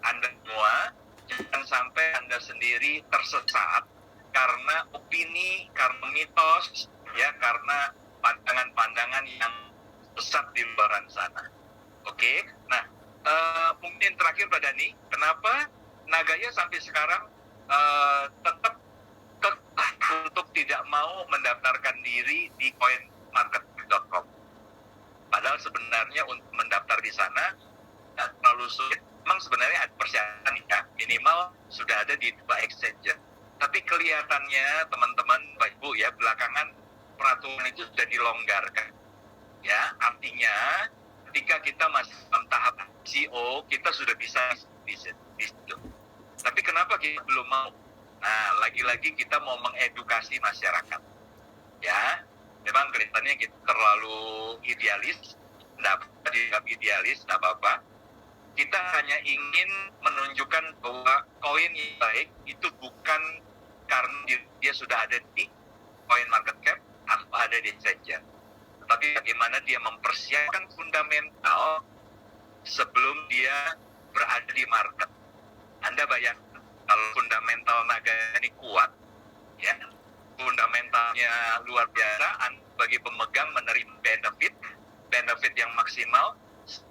B: Anda semua. Jangan sampai Anda sendiri tersesat karena opini, karena mitos, ya, karena pandangan-pandangan yang sesat di luar sana. Oke, nah mungkin terakhir Pak Dhani, kenapa Nagaya sampai sekarang tetap untuk tidak mau mendaftarkan diri di coinmarketcap.com? Padahal sebenarnya untuk mendaftar di sana tidak terlalu sulit. Memang sebenarnya ada persyaratan, ya, minimal sudah ada di 2 exchanger. Tapi kelihatannya teman-teman, Pak Ibu, ya, belakangan peraturan itu sudah dilonggarkan. Ya, artinya ketika kita masih dalam tahap ICO, kita sudah bisa di situ. Tapi kenapa kita belum mau? Nah, lagi-lagi kita mau mengedukasi masyarakat. Ya, memang kelihatannya kita terlalu idealis, dianggap idealis, tidak apa-apa. Kita hanya ingin menunjukkan bahwa koin yang baik itu bukan karena dia sudah ada di coin market cap atau ada di exchange, tapi bagaimana dia mempersiapkan fundamental sebelum dia berada di market. Anda bayangkan kalau fundamental naga ini kuat, ya, fundamentalnya luar biasa, bagi pemegang menerima benefit yang maksimal.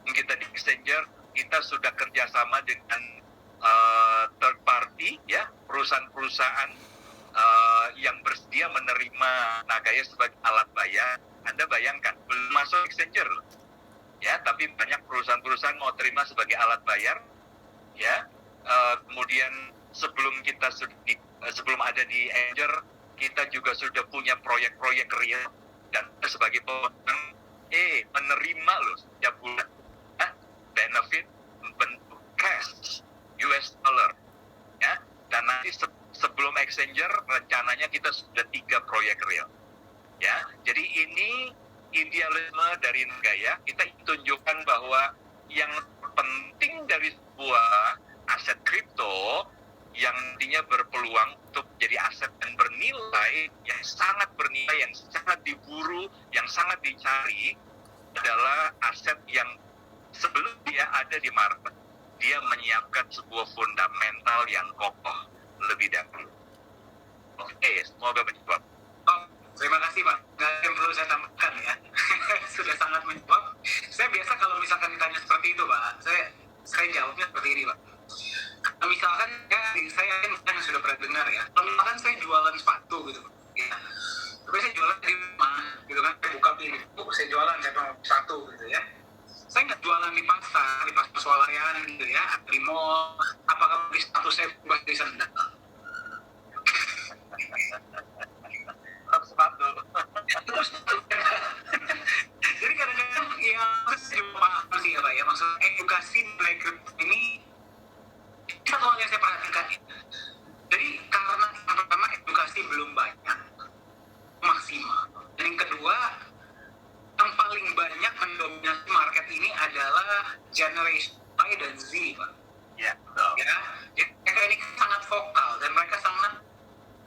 B: Kita di exchanger, kita sudah kerjasama dengan third party, ya, perusahaan-perusahaan yang bersedia menerima Nagaya sebagai alat bayar. Anda bayangkan, belum masuk exchanger, ya, tapi banyak perusahaan-perusahaan mau terima sebagai alat bayar, ya. Kemudian sebelum ada di exchanger, kita juga sudah punya proyek-proyek real, dan sebagai pemegang menerima loh setiap bulan benefit bentuk cash US dollar, ya. Dan nanti sebelum exchanger rencananya kita sudah 3 proyek real, ya. Jadi ini idealisme dari Nagaya. Kita tunjukkan bahwa yang penting dari sebuah aset kripto yang nantinya berpeluang untuk jadi aset dan bernilai, yang sangat bernilai, yang sangat diburu, yang sangat dicari, adalah aset yang sebelum dia ada di market, dia menyiapkan sebuah fundamental yang kokoh lebih dahulu. Oke, semoga menjawab.
A: Oh, terima kasih Pak. Nggak ada yang perlu saya tambahkan ya. Sudah sangat menjawab. Saya biasa kalau misalkan ditanya seperti itu Pak, saya jawabnya seperti ini Pak. Misalkan ya, saya kan sudah pernah dengar ya. Kalau misalkan saya jualan sepatu gitu, ya. Tapi saya jualan di rumah, gitu kan. Saya buka pintu, saya jualan sepatu gitu ya. Saya nggak jualan di pasar swalayan gitu ya, di mall. Apakah di sepatu saya buat di sandal?
B: Sepatu.
A: Jadi kadang-kadang yang saya juga paham sih ya Pak ya, maksud edukasi mengenai kripto ini satu hal yang saya perhatikan ya. Jadi karena yang pertama edukasi belum banyak maksimal, dan yang kedua yang paling banyak mendominasi market ini adalah generation Y dan Z Pak.
B: Ya, betul.
A: Ya, jadi mereka ini sangat vokal dan mereka sangat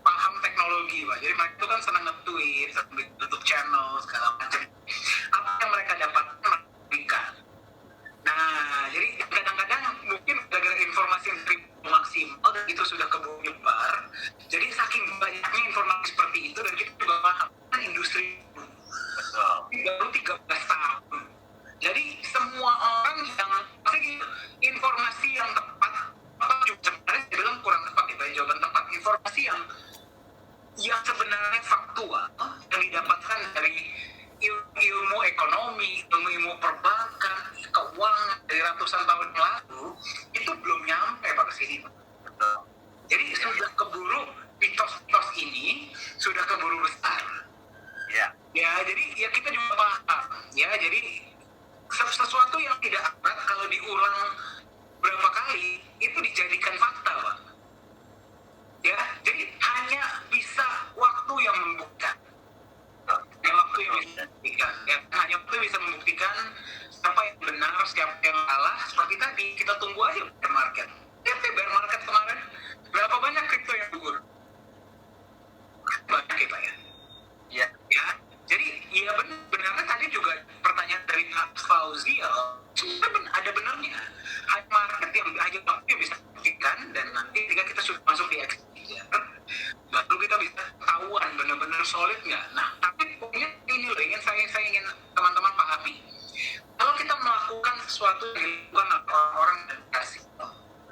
A: paham teknologi Pak. Jadi mereka itu kan senang nge-tweet, senang tutup channel segala macam. Apa yang mereka dapatkan mereka berikan. Nah, jadi kadang-kadang mungkin gara-gara informasi yang maksimal dan itu sudah keburu nyebar. Jadi saking banyaknya informasi seperti itu, dan kita juga paham kan industri baru 13 tahun. Jadi semua orang yang informasi yang tepat, sebenarnya saya bilang kurang tepat ya, jawaban tepat, informasi yang sebenarnya faktual yang didapatkan dari ilmu ekonomi, ilmu perbankan, keuangan dari ratusan tahun yang lalu itu belum nyampe Pak ke sini Pak. Jadi sudah keburu mitos-mitos ini sudah keburu besar.
B: Ya.
A: Ya, jadi ya kita juga paham. Ya, jadi sesuatu yang tidak akurat kalau diulang berapa kali itu dijadikan fakta Pak. Ya, jadi hanya bisa waktu yang membuktikan. Waktu yang bisa membuktikan. Ya, hanya waktu bisa membuktikan siapa yang benar, siapa yang salah. Seperti tadi, kita tunggu aja bear market. Lihat ya bear market kemarin, berapa banyak kripto yang gugur? Banyak ya Pak ya.
B: Ya.
A: Ya, jadi ya benarnya tadi juga pertanyaan dari Pak Fauziel, sebenarnya ada benarnya. Hanya market yang hanya waktu yang bisa membuktikan, dan nanti ketika kita sudah masuk di exchange, baru kita bisa ketahuan benar-benar solid nggak. Nah, tapi poinnya ini loh, saya ingin teman-teman pahami. Kalau kita melakukan sesuatu yang dilakukan orang-orang dan kasih,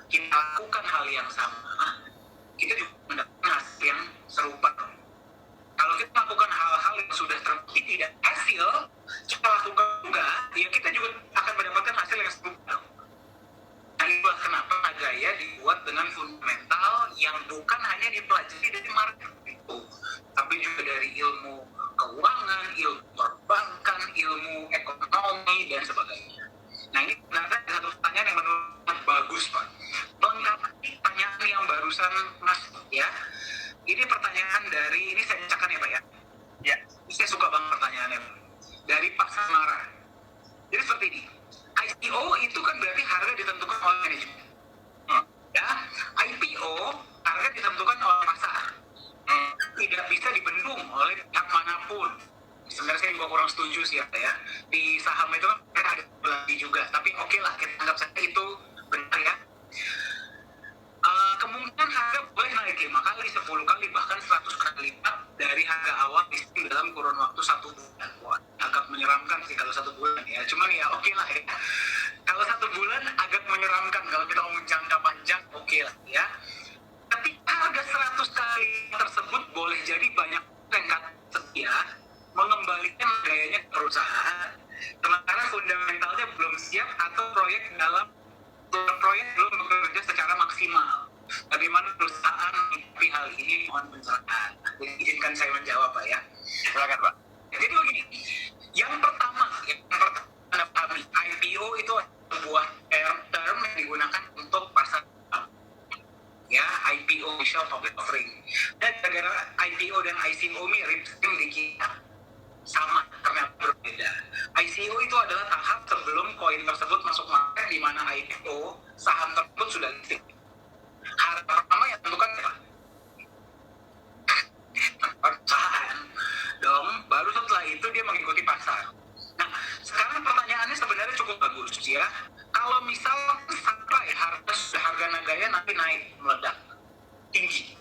A: kita lakukan hal yang sama, kita juga mendapatkan hasil yang serupa. Kalau kita melakukan hal-hal yang sudah terbukti tidak hasil, kita lakukan juga, ya kita juga akan mendapatkan hasil yang serupa. Nah, itulah kenapa Nagaya dibuat dengan fundamental yang bukan hanya dipelajari dari market itu, tapi juga dari ilmu keuangan, ilmu perbankan, ilmu ekonomi, dan sebagainya. ditentukan oleh manajemen.
B: Hmm.
A: Ya, IPO harga ditentukan oleh pasar. Tidak bisa dibendung oleh pihak manapun. Sebenarnya saya juga kurang setuju sih ya. Di saham itu kan ada spekulasi juga, tapi oke lah, kita anggap saja itu benar ya. Kemungkinan harga boleh naik 5 kali, 10 kali, bahkan 100 kali lipat dari harga awal listing dalam kurun waktu 1 bulan. Wah, agak menyeramkan sih kalau 1 bulan ya. Cuman ya oke lah ya. Kalau 1 bulan agak menyeramkan, kalau kita ngomong jangka panjang oke lah ya. Ketika harga 100 kali tersebut boleh jadi banyak yang setia mengembalikan gayanya ke perusahaan, sementara fundamentalnya belum siap atau proyek belum bekerja secara maksimal. Bagaimana perusahaan menyikapi hal ini? Mohon pencerahan. Jadi izinkan saya menjawab Pak ya.
B: Silakan Pak.
A: Jadi begini, yang pertama Anda pahami, IPO itu sebuah term yang digunakan untuk pasar ya, IPO, Initial Public Offering. Dan gara-gara IPO dan ICO mirip, sering dikira sama, ternyata berbeda. ICO itu adalah tahap sebelum koin tersebut masuk market, di mana IPO saham tersebut sudah listing. Harga pertama yang tentukan apa? Perusahaan dong, baru setelah itu dia mengikuti pasar. Nah, sekarang pertanyaannya sebenarnya cukup bagus ya. Kalau misal sampai harga Nagaya nanti naik meledak tinggi,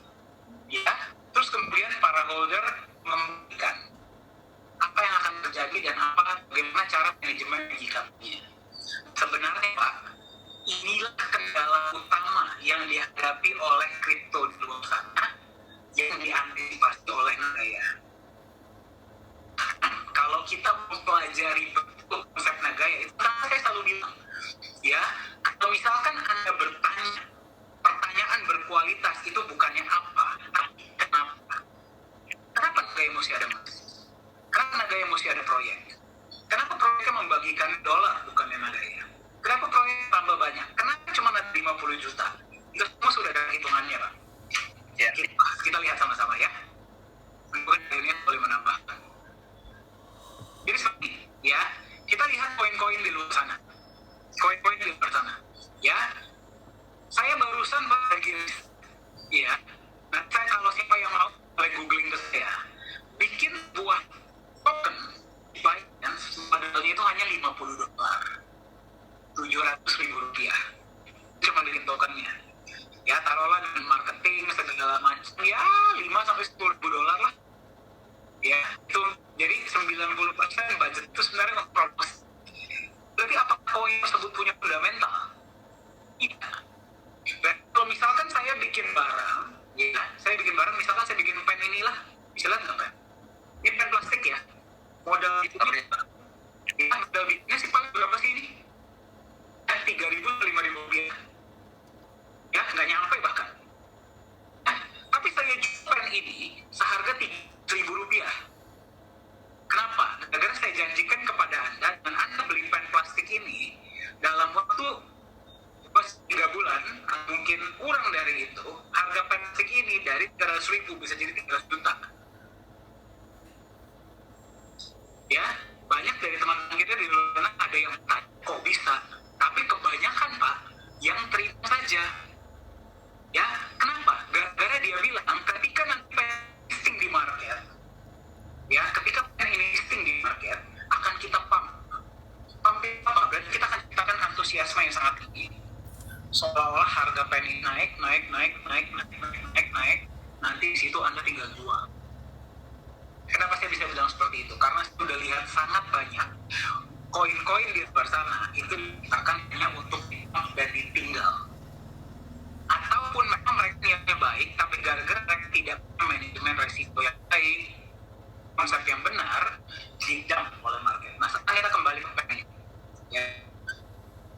A: ya, terus kemudian para holder memberikan, apa yang akan terjadi dan bagaimana cara manajemen menyikapinya? Sebenarnya Pak, inilah kendala utama yang dihadapi oleh kripto di luar sana yang diantisipasi oleh Nagaya. Kalau kita mempelajari betul konsep Nagaya, itu kan saya selalu bilang, ya, kalau misalkan Anda bertanya, pertanyaan berkualitas itu bukannya apa, tapi kenapa? Kenapa Nagaya mesti ada mas? Kenapa Nagaya mesti ada proyek? Kenapa proyeknya membagikan dolar bukannya Nagaya? Kenapa proyek tambah banyak? Kenapa cuma ada 50 juta? Itu semua sudah ada hitungannya Pak.
B: Ya.
A: Kita lihat sama-sama ya. Mungkin ini boleh menambahkan. Jadi seperti ya, kita lihat koin-koin di luar sana. Koin-koin di luar sana. Ya, saya barusan bagi ya. Nah, saya kalau siapa yang mau boleh googling ke saya. Bikin buah token Binance, modalnya itu hanya $50. 700.000 rupiah. Cuma bikin tokennya. Ya, taruhlah dengan marketing segala macam ya 5-10 ribu dolar lah. Ya, itu jadi 90% budget itu sebenarnya untuk promosi. Berarti apakah koin tersebut punya fundamental? Tidak. Dan kalau misalkan saya bikin barang, ya, misalkan saya bikin pen inilah, bisa lihat nggak pen? Ini pen plastik ya, modal itu ya, modal bikinnya sih paling berapa sih ini? 3.000 5.000 rupiah. Ya, nggak nyampe bahkan. Tapi saya jual pen ini seharga 3.000 rupiah. Kenapa? Karena saya janjikan kepada Anda, dan Anda beli pen plastik ini dalam waktu 3 bulan, mungkin kurang dari itu, harga pen plastik ini dari 300.000 bisa jadi 300 juta. Ya, banyak dari teman-teman kita di luar sana ada yang kok bisa, tapi kebanyakan Pak yang terima saja. Ya, kenapa? Gara-gara dia bilang ketika nanti pen listing di market, ya, ketika pen ini listing di market, akan kita pump apa? Berarti kita akan ciptakan antusiasme yang sangat tinggi. Seolah-olah harga pen ini naik, nanti di situ Anda tinggal jual. Kenapa saya bisa bilang seperti itu? Karena saya sudah lihat sangat banyak koin-koin di luar sana itu diciptakan hanya untuk di-pump dan ditinggal. Ataupun memang mereka niatnya baik, tapi gara-gara mereka tidak punya manajemen resiko yang baik, konsep yang benar, didump oleh market. Nah, sekarang kita kembali ke pen ini. Ya.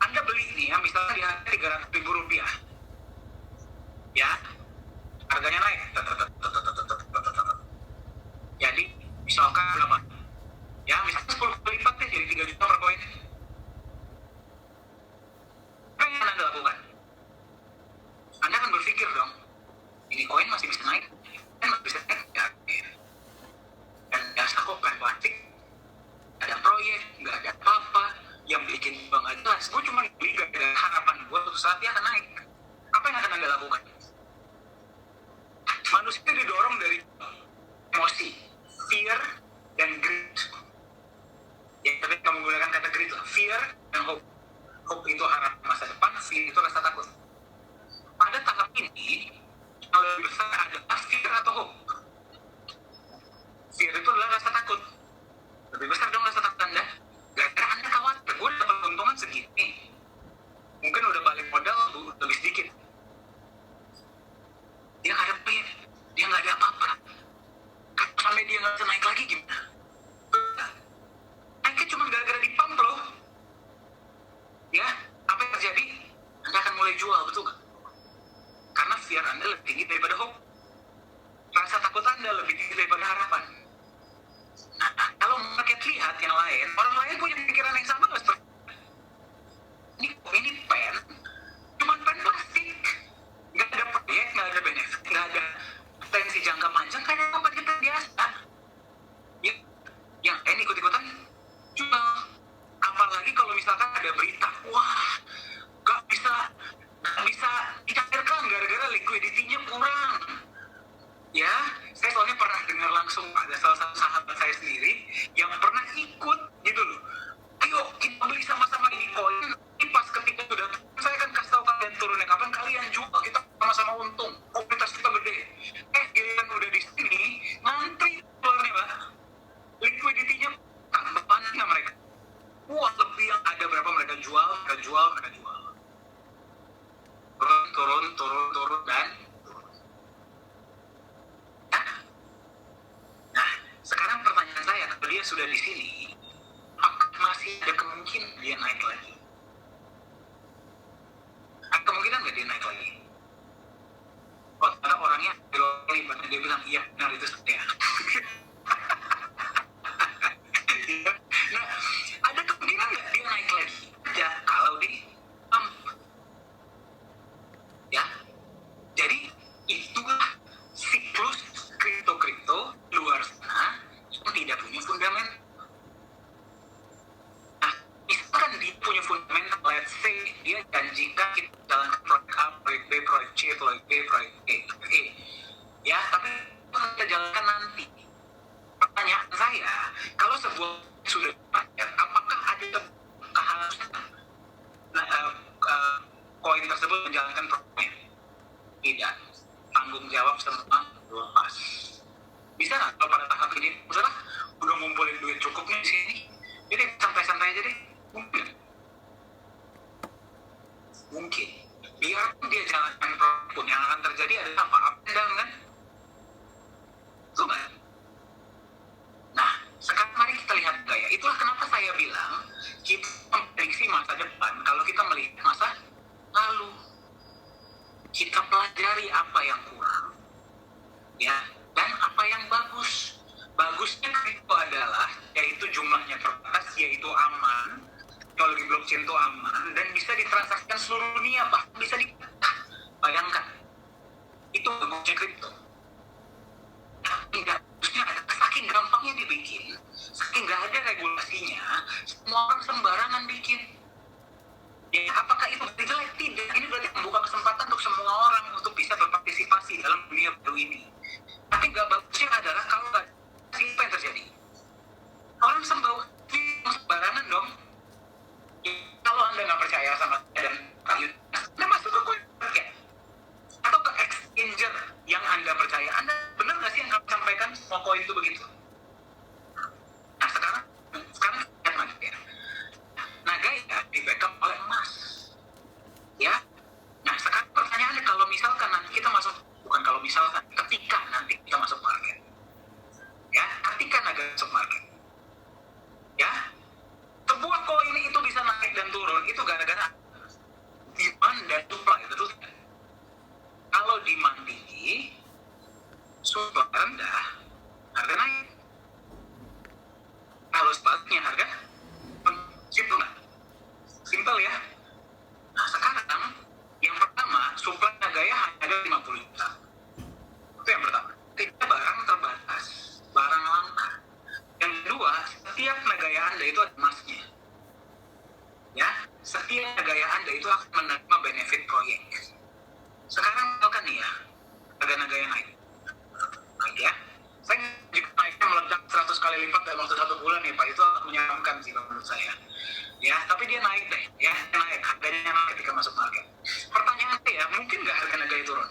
A: Anda beli ini ya, misalnya di harga 300.000 rupiah. Ya, harganya naik. Jadi, misalkan berapa? Ya, misalkan 10 kali lipat deh, jadi 3 juta per koin. Apa yang Anda lakukan? Anda akan berpikir dong, ini koin masih bisa naik, kan masih bisa naik, ya. Dan biasa kok pen plastik, ada proyek, nggak ada apa-apa, yang bikin bank aja jelas. Gue cuma beli gara-gara harapan saat dia akan naik. Apa yang akan Anda lakukan? Manusia didorong dari emosi, fear, dan greed. Ya, tapi kamu menggunakan kata greed lah. Fear dan hope. Hope itu harapan masa depan, fear itu rasa takut. Pada tahap ini, yang lebih besar adalah fear atau hope. Fear itu adalah rasa takut. Lebih besar dong rasa takut Anda. Gara-gara Anda khawatir, gue dapat keuntungan segini. Mungkin udah balik modal lebih sedikit. Dia nggak ada plan, dia nggak ada apa-apa. Kalau sampai dia nggak bisa naik lagi gimana? Naiknya cuma gara-gara di pump loh. Ya, apa yang terjadi? Anda akan mulai jual, betul nggak? Karena fear Anda lebih tinggi daripada hope. Rasa takut Anda lebih tinggi daripada harapan. Nah, kalau market lihat yang lain, orang lain punya pikiran yang sama nggak seperti ini pen, cuman pen plastik, nggak ada proyek, nggak ada benefit, nggak ada potensi jangka panjang, kayak apa kita biasa. Ya, yang lain ikut-ikutan jual. Apalagi kalau misalkan ada berita, wah, nggak bisa dicairkan gara-gara liquidity-nya kurang. Ya, saya soalnya pernah dengar langsung ada salah satu sahabat saya sendiri yang pernah ikut gitu loh. Ayo kita beli sama-sama ini koin. Ini pas ketika sudah saya akan kasih tahu kalian turunnya kapan, kalian jual, kita sama-sama untung. Komunitas kita gede. Giliran udah di sini, ngantri keluarnya Pak. Liquidity-nya tambah panas nggak mereka? Wah, lebih yang ada berapa mereka jual. Turun dan nah, sekarang pertanyaan saya, kalau dia sudah di sini, apakah masih ada kemungkinan dia naik lagi? Ada kemungkinan nggak dia naik lagi? Kalau ada orangnya dia bilang, iya benar itu saya. Nah, ada kemungkinan nggak dia naik lagi? Ya, kalau di pump. Ya, jadi itulah siklus kripto luar sana yang tidak punya fundamental. Nah, misalkan dia punya fundamental, let's say dia janjikan kita jalankan proyek A, proyek B, proyek C, proyek B, proyek E. Ya, tapi kita jalankan nanti. Pertanyaan saya, kalau sebuah sudah dipakai, apakah ada keharusan koin tersebut menjalankan proyeknya? Tidak. Tanggung jawab semua lepas. Bisa nggak kalau pada tahap ini, udahlah, udah ngumpulin duit cukup nih di sini, jadi santai-santai aja deh? Mungkin. Biarpun dia jalankan proyek pun, yang akan terjadi adalah apa? Up and down kan? Itu kan? Nah, sekarang mari kita lihat gaya. Itulah kenapa saya bilang kita memprediksi masa depan kalau kita melihat masa lalu. Kita pelajari apa yang kurang, ya, dan apa yang bagus. Bagusnya kripto adalah yaitu jumlahnya terbatas, yaitu aman. Teknologi blockchain itu aman dan bisa ditransaksikan seluruh dunia, bahkan bisa bayangkan. Itu bagusnya kripto. Tapi nggak bagusnya adalah saking gampangnya dibikin, saking nggak ada regulasinya, semua orang sembarangan bikin. Ya, apakah itu jelek? Tidak. Ini berarti membuka kesempatan untuk semua orang untuk bisa berpartisipasi dalam dunia baru ini. Tapi nggak bagusnya adalah kalau nggak, apa yang terjadi? Orang sembarangan dong. Ya, kalau Anda nggak percaya sama saya dan Kak Yud, Anda masuk ke koin market atau ke exchanger yang Anda percaya. Anda benar nggak sih yang kami sampaikan semua koin itu begitu? Nah, sekarang lihat lagi ya. Naga ya di backup oleh emas. Ya. Nah, sekarang pertanyaannya, kalau misalkan nanti kita masuk, bukan kalau misalkan, ketika nanti kita masuk market. Ya, ketika naga masuk market. Ya. Sebuah koin itu bisa naik dan turun itu gara-gara demand dan supply, betul? Kalau demand tinggi, supply rendah, harga naik. Kalau sebaliknya harga simple nggak? Simple ya. Nah, sekarang yang pertama, supply Nagaya hanya ada 50 juta. Itu yang pertama. Tidak, barang terbatas, barang langka. Yang kedua, setiap Nagaya Anda itu ada emasnya. Ya, setiap Nagaya itu akan menerima benefit proyek. Sekarang misalkan nih ya, harga naga yang naik ya, saya jika naiknya meledak 100 kali lipat dalam waktu 1 bulan ya Pak, itu menyeramkan sih menurut saya ya. Tapi dia naik deh ya, naik, harganya naik ketika masuk market. Pertanyaannya ya, mungkin nggak harga naga itu turun?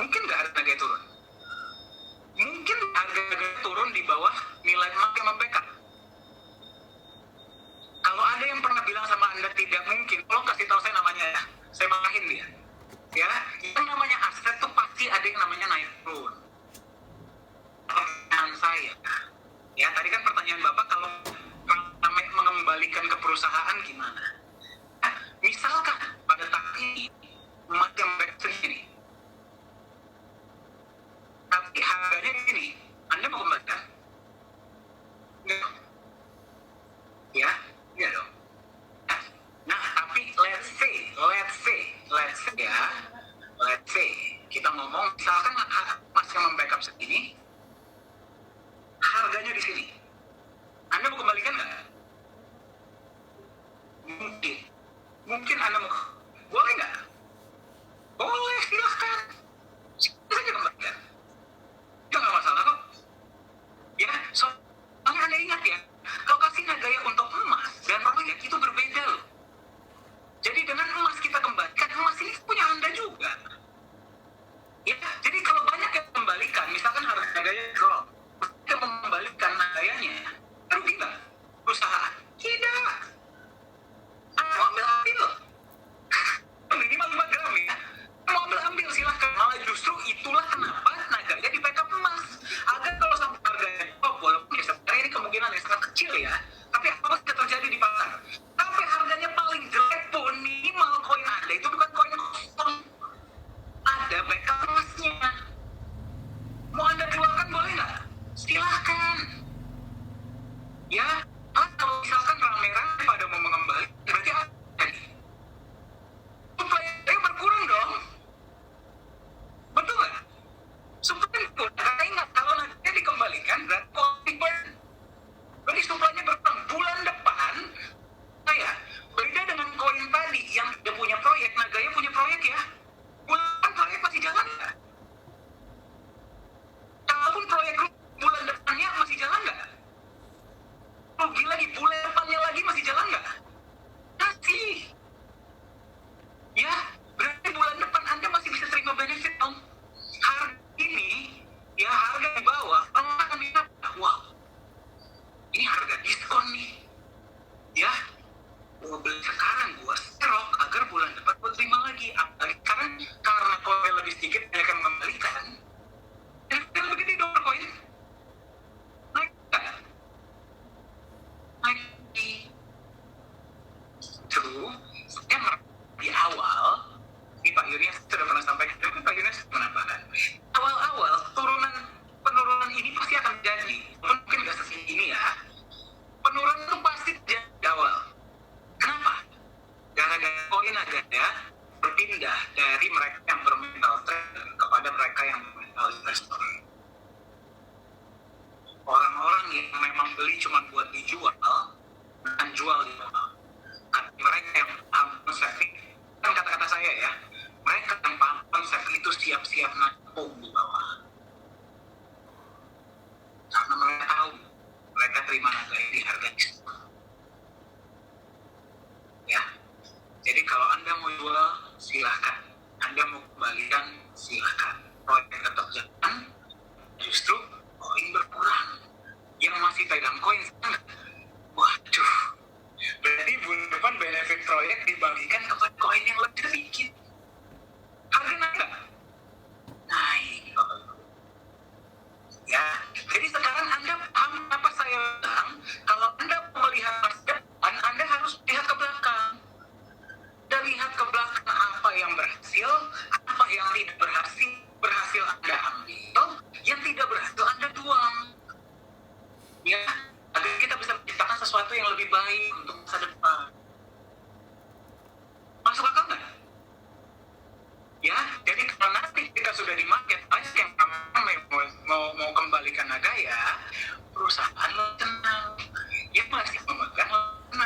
A: Mungkin nggak harga naga itu turun? Mungkin harga naga turun di bawah nilai emas yang membackup. Kalau ada yang pernah bilang sama Anda tidak mungkin, tolong kasih tahu saya namanya ya, saya marahin dia ya. Yang namanya aset tuh pasti ada yang namanya naik turun. Pertanyaan saya ya, tadi kan pertanyaan Bapak kalau mengembalikan ke perusahaan gimana? Misalkan pada tahun ini emas yang baik segini, tapi harganya gini, Anda mau kembalikan? Enggak. Ya, iya dong. Nah, tapi let's say kita ngomong misalkan emas yang membackup segini, harganya di sini. Anda mau kembalikan nggak? Mungkin Anda mau, boleh nggak? Boleh, silahkan. Silahkan saja kembalikan. Itu nggak masalah kok. Ya, soalnya Anda ingat ya, kalau kasih nagaya untuk emas dan proyek itu berbeda loh. Jadi dengan emas kita kembalikan, emas ini punya Anda juga. Ya, jadi kalau banyak yang kembalikan, misalkan harga nagaya drop, kita mengembalikan nagayanya, rugi nggak perusahaan? Tidak. Anda ambil minimal 5 gram ya. Mau ambil silahkan. Malah justru itulah kenapa naganya di backup emas. Agar kalau sampai harganya drop, walaupun ya sebenarnya ini kemungkinan yang sangat kecil ya, tapi apa yang terjadi di pasar? Sampai harganya paling jelek pun minimal koin Anda itu bukan koin kosong. Ada backup emasnya. Mau Anda keluarkan boleh nggak? Silahkan. Ya, kalau misalkan rame-rame pada mau mengembalikan, berarti apa jadi? Supply berkurang dong. Betul nggak? Supply berkurang. Karena ingat, kalau nanti dikembalikan, berarti koin burn. Berarti supply-nya berkurang. Bulan depan, beda dengan koin tadi yang tidak punya proyek, naganya punya proyek ya. Bulan depan proyek masih jalan nggak? Kalaupun proyek bulan depannya masih jalan nggak? Rugi lagi, bulan depannya lagi masih jalan nggak? Masih. Ya, berarti bulan depan Anda masih bisa terima benefit dong. Harga ini, ya harga di bawah, orang akan bilang, wah, ini harga diskon nih. Ya, gua beli sekarang, gua serok agar bulan depan gua terima lagi. Apalagi sekarang karena koin lebih sedikit, saya akan mengembalikan. Dan begitu dong koin. Naik nggak? Naik. True, saya di awal, ini Pak Yunus sudah pernah sampaikan, tapi Pak Yunus menambahkan, awal-awal penurunan ini pasti akan terjadi, mungkin nggak sesini ya. Penurunan itu pasti terjadi di awal. Kenapa? Gara-gara koin aja ya berpindah dari mereka yang bermental trader kepada mereka yang mental investor. Orang-orang yang memang beli cuma buat dijual, bukan jual di bawah. Mereka yang paham konsep ini, kan kata-kata saya ya, mereka yang paham konsep itu siap-siap nampung di bawah. Karena mereka tahu, mereka terima naganya di harga diskon. Ya, jadi kalau Anda mau jual, silahkan. Anda mau kembalikan, silahkan. Proyek tetap jalan, justru koin berkurang. Yang masih pegang koin, waduh, berarti bulan depan benefit proyek dibagikan kepada koin yang lebih sedikit. Harga naik nggak? Naik. Ya, jadi sekarang Anda paham apa saya bilang? Kalau Anda melihat masa depan, Anda harus lihat ke belakang. Dan lihat ke belakang apa yang berhasil, apa yang tidak berhasil Anda ambil, yang tidak berhasil Anda buang. Ya, agar kita bisa menciptakan sesuatu yang lebih baik untuk masa depan. Masuk akal nggak? Ya, jadi kalau nanti kita sudah di market, banyak yang mau kembalikan nagaya, perusahaan lo tenang. Yang masih memegang lo tenang.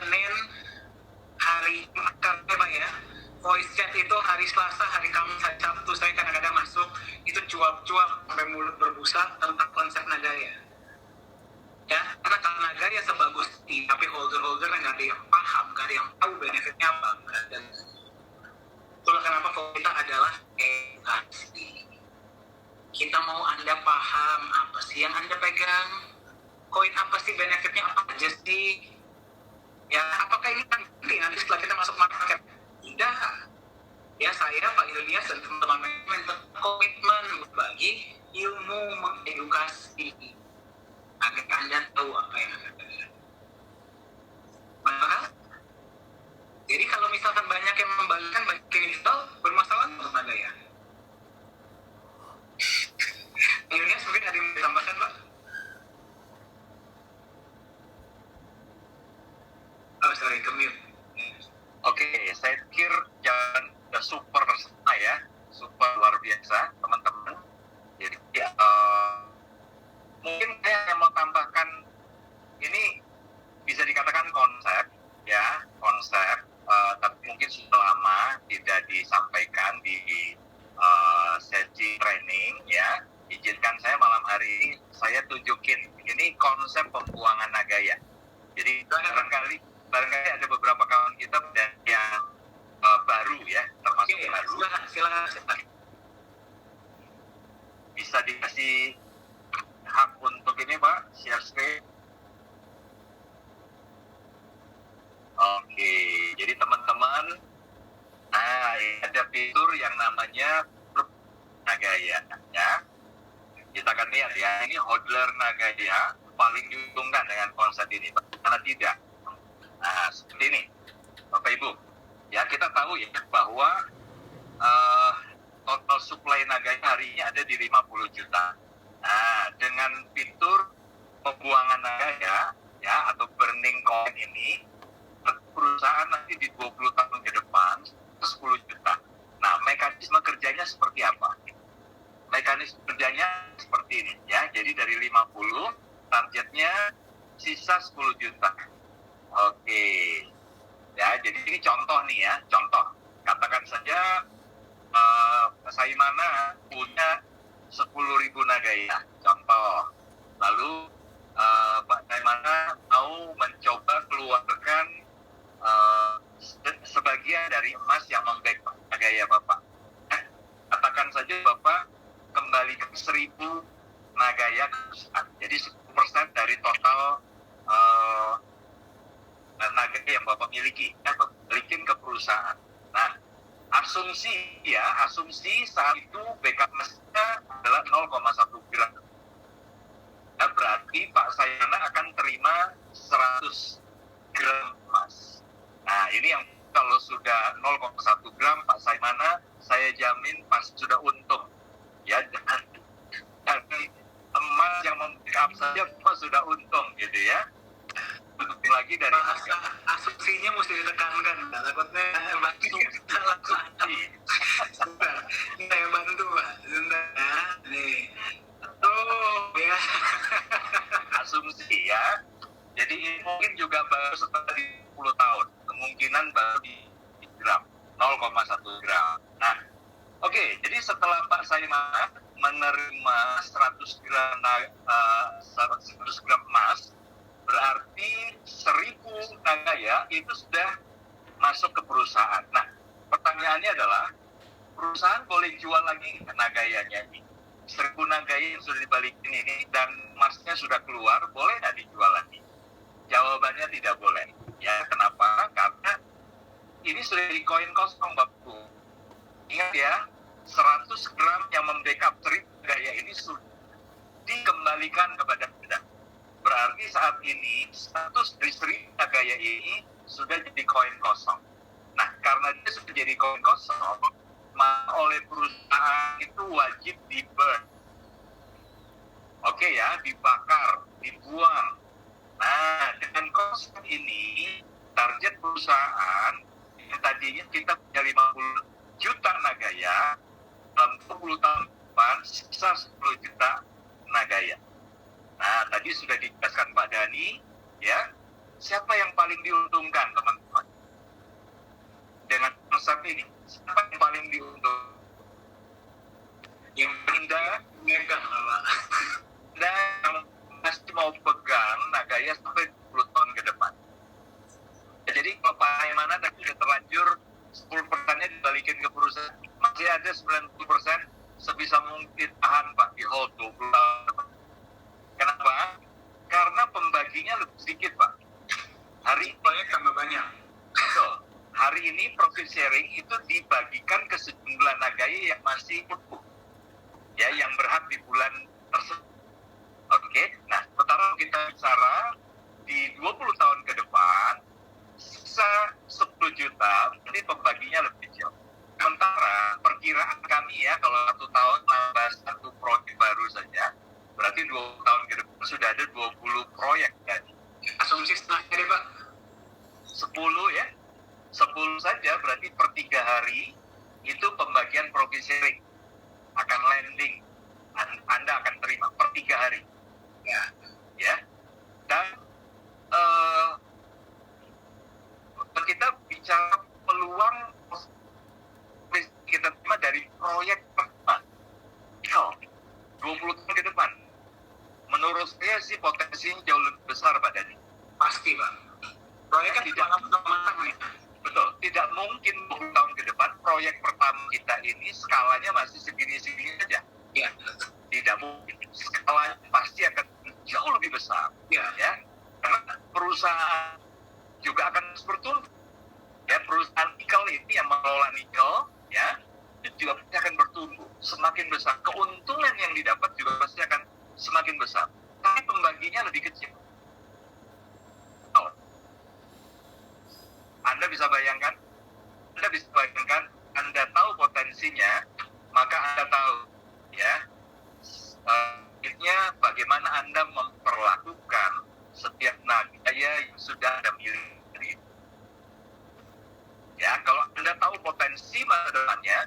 A: Senin, hari Jumat ya Pak ya. Voice chat itu hari Selasa, hari Kamis, hari Sabtu saya kadang-kadang masuk, itu cuap-cuap sampai mulut berbusa tentang konsep Nagaya. Ya, karena kalau Nagaya sebagus ini, tapi holder-holdernya nggak ada yang paham, nggak ada yang tahu benefitnya apa. Dan itulah kenapa fokus kita adalah edukasi. Kita mau Anda paham apa sih yang Anda pegang, koin apa sih benefitnya, apa aja sih. Ya, apakah ini nanti setelah kita masuk market? Tidak. Ya, saya, Pak Ilyas, dan teman-teman manajemen komitmen berbagi ilmu, mengedukasi agar Anda tahu apa yang Anda pegang. Maka, jadi kalau misalkan banyak yang membagikan, banyak yang digital, bermasalah untuk Anda ya. Ilyas, mungkin ada yang mau ditambahkan, Pak? Oh, sorry, kemute.
B: Oke, saya pikir jangan udah super ya, super luar biasa teman-teman. Jadi mungkin saya mau tambahkan, ini bisa dikatakan konsep ya, konsep, tapi mungkin sudah lama tidak disampaikan di sesi training ya. Izinkan saya malam hari ini saya tunjukin ini konsep pembuangan Nagaya. Jadi barangkali ada beberapa kawan kita dan yang baru ya, termasuk baru.
A: Silakan.
B: Bisa dikasih hak untuk ini Pak, share screen. Oke, jadi teman-teman, nah ini ada fitur yang namanya Nagaya ya. Kita akan lihat ya, ini hodler Nagaya paling diuntungkan dengan konsep ini, karena tidak. Nah, seperti ini, Bapak Ibu. Ya, kita tahu ya bahwa total supply Nagaya hari ini ada di 50 juta. Nah, dengan fitur pembuangan Nagaya ya atau burning coin ini, perusahaan nanti di 20 tahun ke depan 10 juta. Nah, mekanisme kerjanya seperti apa? Mekanisme kerjanya seperti ini ya. Jadi dari 50 targetnya sisa 10 juta. Oke. Ya, jadi ini contoh nih ya, contoh. Katakan saja Saimana punya 10.000 Nagaya, contoh. Lalu Pak Saimana mau mencoba keluarkan sebagian dari emas yang membackup Nagaya Bapak. Katakan saja Bapak kembalikan 1.000 Nagaya ke perusahaan. Jadi 10% dari total Nagaya yang Bapak miliki, ya, Bapak balikin ke perusahaan. Nah, asumsi saat itu backup emasnya adalah 0,1 gram. Nah, berarti Pak Saimana akan terima 100 gram emas. Nah, ini yang kalau sudah 0,1 gram Pak Saimana, saya jamin pasti sudah untung. Ya, dari emas yang membackup saja Pak sudah untung gitu ya. Lebih lagi dari harga.
A: Asumsinya mesti ditekankan, takutnya kita langsung. Saya bantu Pak, sebentar ya. Nih, tuh ya.
B: Asumsi ya. Jadi ini mungkin juga baru setelah 10 tahun, kemungkinan baru di gram 0,1 gram. Nah, oke, jadi setelah Pak Saimana menerima 100 gram emas, berarti 1.000 Nagaya itu sudah masuk ke perusahaan. Nah, pertanyaannya adalah, perusahaan boleh jual lagi Nagayanya ini? 1.000 Nagaya yang sudah dibalikin ini dan emasnya sudah keluar, boleh nggak dijual lagi? Jawabannya tidak boleh. Ya, kenapa? Karena ini sudah di koin kosong, Bapak. Ingat ya, 100 gram yang membackup 1.000 Nagaya ini sudah dikembalikan kepada Anda. Berarti saat ini status dari 1.000 Nagaya ini sudah jadi koin kosong. Nah, karena dia sudah jadi koin kosong, maka oleh perusahaan itu wajib di-burn. Oke ya, dibakar, dibuang. Nah, dengan konsep ini, target perusahaan yang tadinya kita punya 50 juta Nagaya, dalam 20 tahun depan sisa 10 juta Nagaya. Nah, tadi sudah dijelaskan Pak Dhani, ya, siapa yang paling diuntungkan, teman-teman? Dengan konsep ini, siapa yang paling diuntungkan? Yang Anda
A: megang Pak.
B: yang masih mau pegang Nagaya sampai 10 tahun ke depan. Ya, jadi kalau Pak mana tadi sudah terlanjur 10%-nya dibalikin ke perusahaan, masih ada 90% sebisa mungkin tahan Pak, di hold 20 tahun. Kenapa? Karena pembaginya lebih sedikit Pak. Hari
A: Proyek tambah banyak.
B: Betul. Hari ini profit sharing itu dibagikan ke sejumlah Nagaya yang masih utuh, ya, yang berhak di bulan tersebut. Oke, nah sementara kita bicara di 20 tahun ke depan, sisa 10 juta, jadi pembaginya lebih kecil. Sementara perkiraan kami ya, kalau 1 tahun nambah 1 proyek baru saja, berarti 20 tahun ke depan sudah ada 20 proyek kan.
A: Asumsi setengahnya deh Pak.
B: 10 ya, 10 saja berarti per 3 hari itu pembagian profit sharing akan landing, Anda akan terima per 3 hari ya. Dan kita bicara peluang kita terima dari proyek pertama 20 tahun ke depan, menurut saya sih potensinya jauh lebih besar Pak Dani.
A: Pasti Pak. Proyek kan
B: Tidak.
A: tidak matang nih.
B: Betul, tidak mungkin 20 tahun ke depan proyek pertama kita ini skalanya masih segini-segini saja.
A: Ya.
B: Tidak mungkin. Skalanya pasti akan jauh lebih besar.
A: Ya.
B: Ya. Karena perusahaan juga akan terus bertumbuh. Ya, perusahaan nikel ini yang mengelola nikel, ya, itu juga pasti akan bertumbuh semakin besar. Keuntungan yang didapat juga pasti akan semakin besar. Tapi pembaginya lebih kecil. Anda bisa bayangkan, Anda tahu potensinya, maka Anda tahu, ya, bagaimana Anda memperlakukan setiap Nagaya yang sudah Anda miliki. Ya, kalau Anda tahu potensi masa depannya,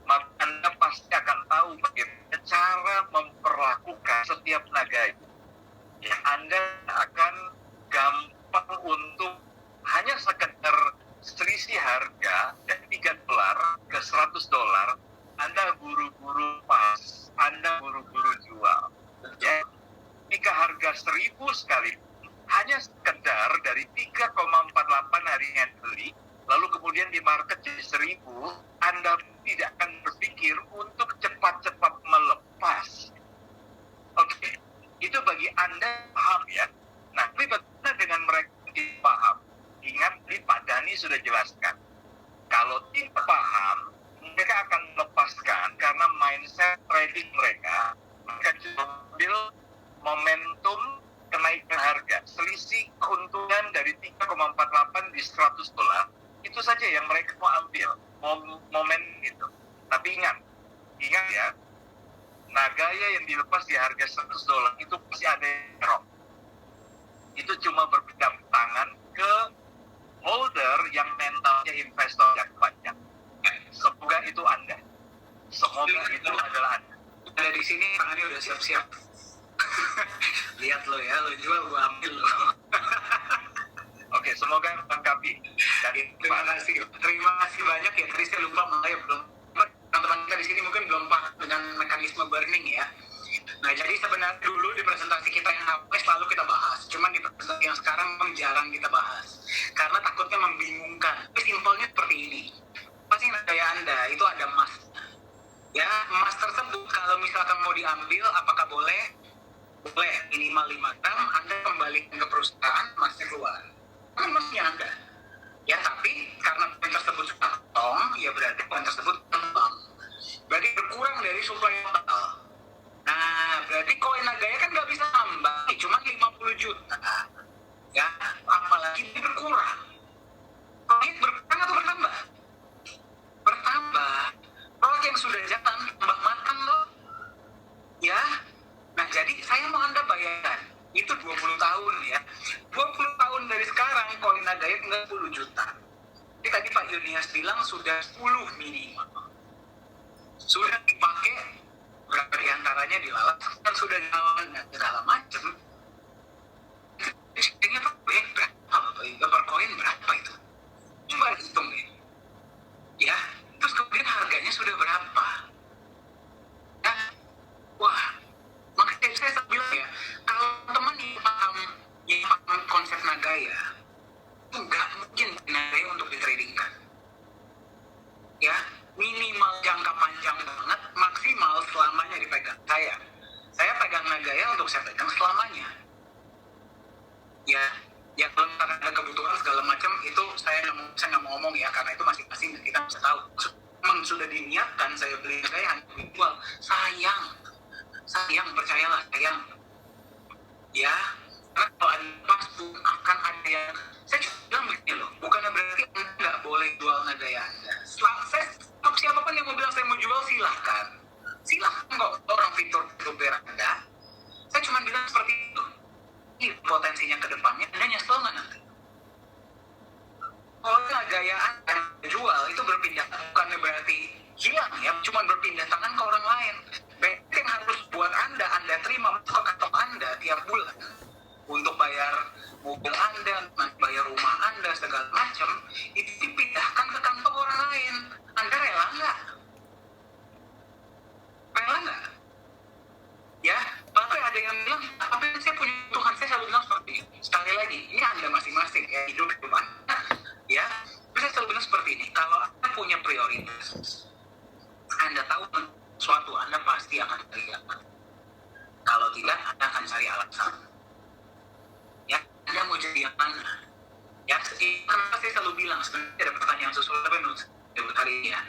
B: maka Anda pasti akan tahu bagaimana cara memperlakukan setiap Nagaya. Ya, Anda akan gampang untuk hanya sekedar selisih harga dari $3 ke $100, Anda buru-buru pas, Anda buru-buru jual. Ya, jika harga 1.000 sekali, hanya sekedar dari 3,48 hari yang beli, lalu kemudian di market jadi 1.000, Anda tidak akan berpikir untuk cepat-cepat melepas. Oke, itu bagi Anda paham ya. Nah, tapi bagaimana dengan mereka yang paham? Ingat, Pak Dhani sudah jelaskan. Kalau tidak paham, mereka akan melepaskan karena mindset trading mereka cuma ambil momentum kenaikan harga. Selisih keuntungan dari 3,48 di $100, itu saja yang mereka mau ambil, momen itu. Tapi ingat ya, Nagaya yang dilepas di harga $100 itu pasti ada yang drop. Itu cuma berpindah tangan ke holder yang mentalnya investor yang banyak. Semoga itu Anda. Semoga itu adalah Anda.
A: Ada di sini tangannya udah siap-siap. Lihat lo ya, lo jual gue ambil lo.
B: Oke, semoga melengkapi.
A: Terima kasih banyak ya. Tadi saya lupa, makanya belum. Teman-teman kita di sini mungkin belum paham dengan mekanisme burning ya. Nah, jadi sebenarnya dulu di presentasi kita yang awal selalu kita bahas. Cuman di presentasi yang sekarang memang jarang kita bahas. Karena takutnya membingungkan. Tapi simpelnya seperti ini. Pasti Nagaya Anda itu ada emas. Ya, emas tersebut kalau misalkan mau diambil, apakah boleh? Boleh, minimal 5 gram, Anda kembalikan ke perusahaan, emasnya keluar. Kan emasnya Anda. Ya, tapi karena poin tersebut sudah kosong, ya berarti poin tersebut kembang. Berarti berkurang dari suplai total. Nah, berarti koin Nagaya kan nggak bisa tambah, cuma 50 juta. Ya, apalagi ini berkurang. Koin berkurang atau bertambah? Bertambah. Proyek yang sudah jalan, tambah matang loh. Ya, nah jadi saya mau Anda bayangkan, itu 20 tahun ya. 20 tahun dari sekarang, koin Nagaya tinggal 10 juta. Jadi tadi Pak Yunias bilang sudah 10 minimal. Sudah dipakai, berapa diantaranya dilalas, kan sudah jalan dan segala macam. Ini tuh berapa? sesuatu, Anda pasti akan cari alasan. Kalau tidak, Anda akan cari alasan. Ya, Anda mau jadi yang mana? Ya, kenapa saya selalu bilang sebenarnya ada pertanyaan sesuatu tapi menurut saya hari ini ya,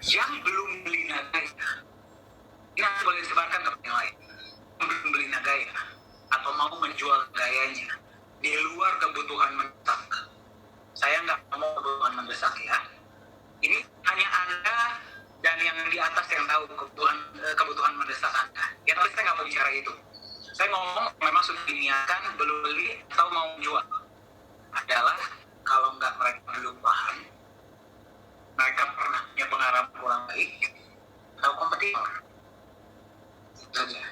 A: yang belum beli Nagaya, ini boleh disebarkan ke yang lain. Yang belum beli Nagaya atau mau menjual gayanya di luar kebutuhan mendesak. Saya nggak mau kebutuhan mendesak ya. Ini hanya Anda dan yang di atas yang tahu kebutuhan mendesak Anda. Ya, tapi saya nggak mau bicara itu. Saya ngomong memang sudah diniatkan belum beli atau mau menjual. Adalah kalau nggak mereka belum paham, mereka pernah punya pengalaman kurang baik atau kompetitor. Itu saja.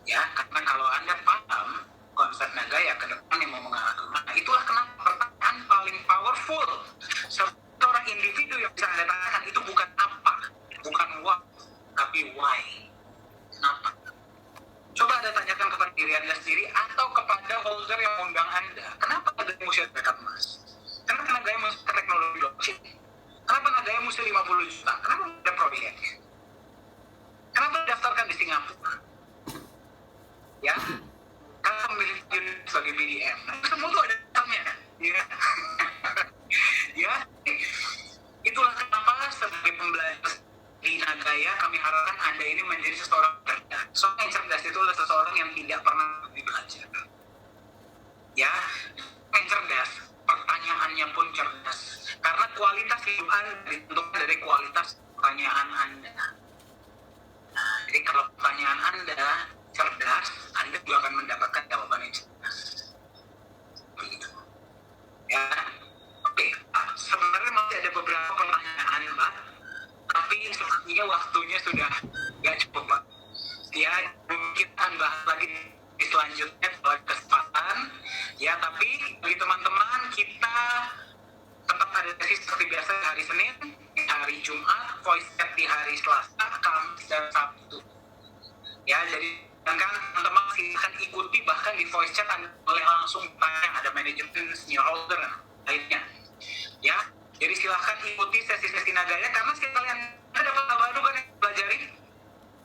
A: Ya, karena kalau Anda paham konsep Nagaya ke depan yang mau mengarah kemana, itulah kenapa pertanyaan paling powerful seorang individu yang bisa Anda tanyakan itu bukan apa, bukan what, tapi why. Kenapa? Coba Anda tanyakan kepada diri Anda sendiri atau kepada holder yang mengundang Anda. Kenapa Nagaya mesti sertifikat emas? Kenapa Nagaya mesti teknologi blockchain? Kenapa Nagaya mesti 50 juta? Kenapa ada proyek? Kenapa didaftarkan di Singapura? Ya, kenapa memilih unit sebagai BDM? Nah, semua itu ada dasarnya. Ya. Ya, itulah kenapa sebagai pembelajar di Nagaya kami harapkan Anda ini menjadi seseorang cerdas. Seorang yang cerdas itu adalah seseorang yang tidak pernah belajar. Ya, yang cerdas, pertanyaannya pun cerdas. Karena kualitas hidup Anda ditentukan dari kualitas pertanyaan Anda. Nah, jadi kalau pertanyaan Anda cerdas, Anda juga akan mendapatkan jawaban yang cerdas. Begitu. Ya, oke. Sebenarnya masih ada beberapa pertanyaan, Mbak. Tapi sepertinya waktunya sudah nggak cukup, Pak. Ya, mungkin akan bahas lagi di selanjutnya kalau ada kesempatan. Ya, tapi bagi teman-teman, kita tetap ada sesi seperti biasa hari Senin, di hari Jumat, voice chat di hari Selasa, Kamis, dan Sabtu. Ya, jadi teman-teman silahkan ikuti, bahkan di voice chat Anda boleh langsung tanya, ada manajemen, senior holder, dan lainnya. Ya, jadi silahkan ikuti sesi-sesi Nagaya, karena sekalian Anda dapat hal baru kan yang pelajari.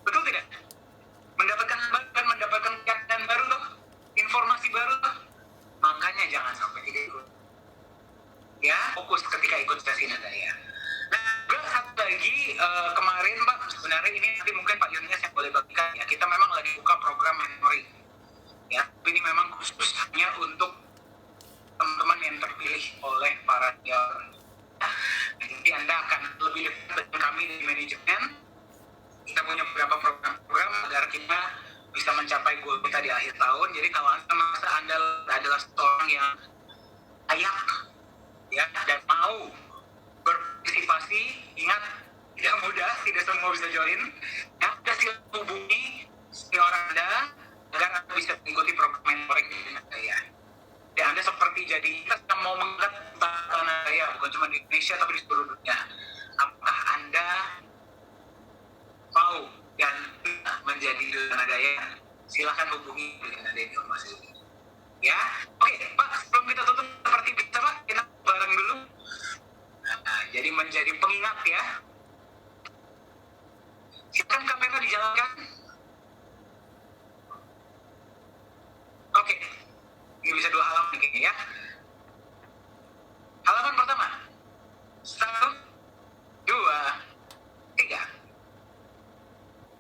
A: Betul tidak? Mendapatkan hal baru dan mendapatkan kegiatan baru loh, informasi baru loh. Makanya jangan sampai tidak ikut. Ya, fokus ketika ikut sesi Nagaya. Nah, juga satu lagi, kemarin Pak, sebenarnya ini nanti mungkin Pak Yunis yang boleh bagikan ya, kita memang lagi buka program mentoring. Ya, tapi ini memang khusus hanya untuk teman-teman yang terpilih oleh para senior. Jadi Anda akan lebih dekat dengan kami di manajemen. Kita punya beberapa program-program agar kita bisa mencapai goal kita di akhir tahun. Jadi kalau Anda merasa Anda adalah seorang yang layak ya dan mau berpartisipasi, ingat tidak mudah, tidak semua bisa join. Ya, silakan hubungi senior Anda agar Anda bisa mengikuti program mentoring di Nagaya. Ya, Anda seperti jadi kita sedang mau mengangkat tentang Nagaya, bukan cuma di Indonesia tapi di seluruh dunia. Apakah Anda mau dan menjadi duta Nagaya? Silakan hubungi dengan ada informasi ini. Ya, oke Pak, sebelum kita tutup seperti biasa Pak, kita bareng dulu. Nah, jadi menjadi pengingat ya. Silakan kamera dijalankan.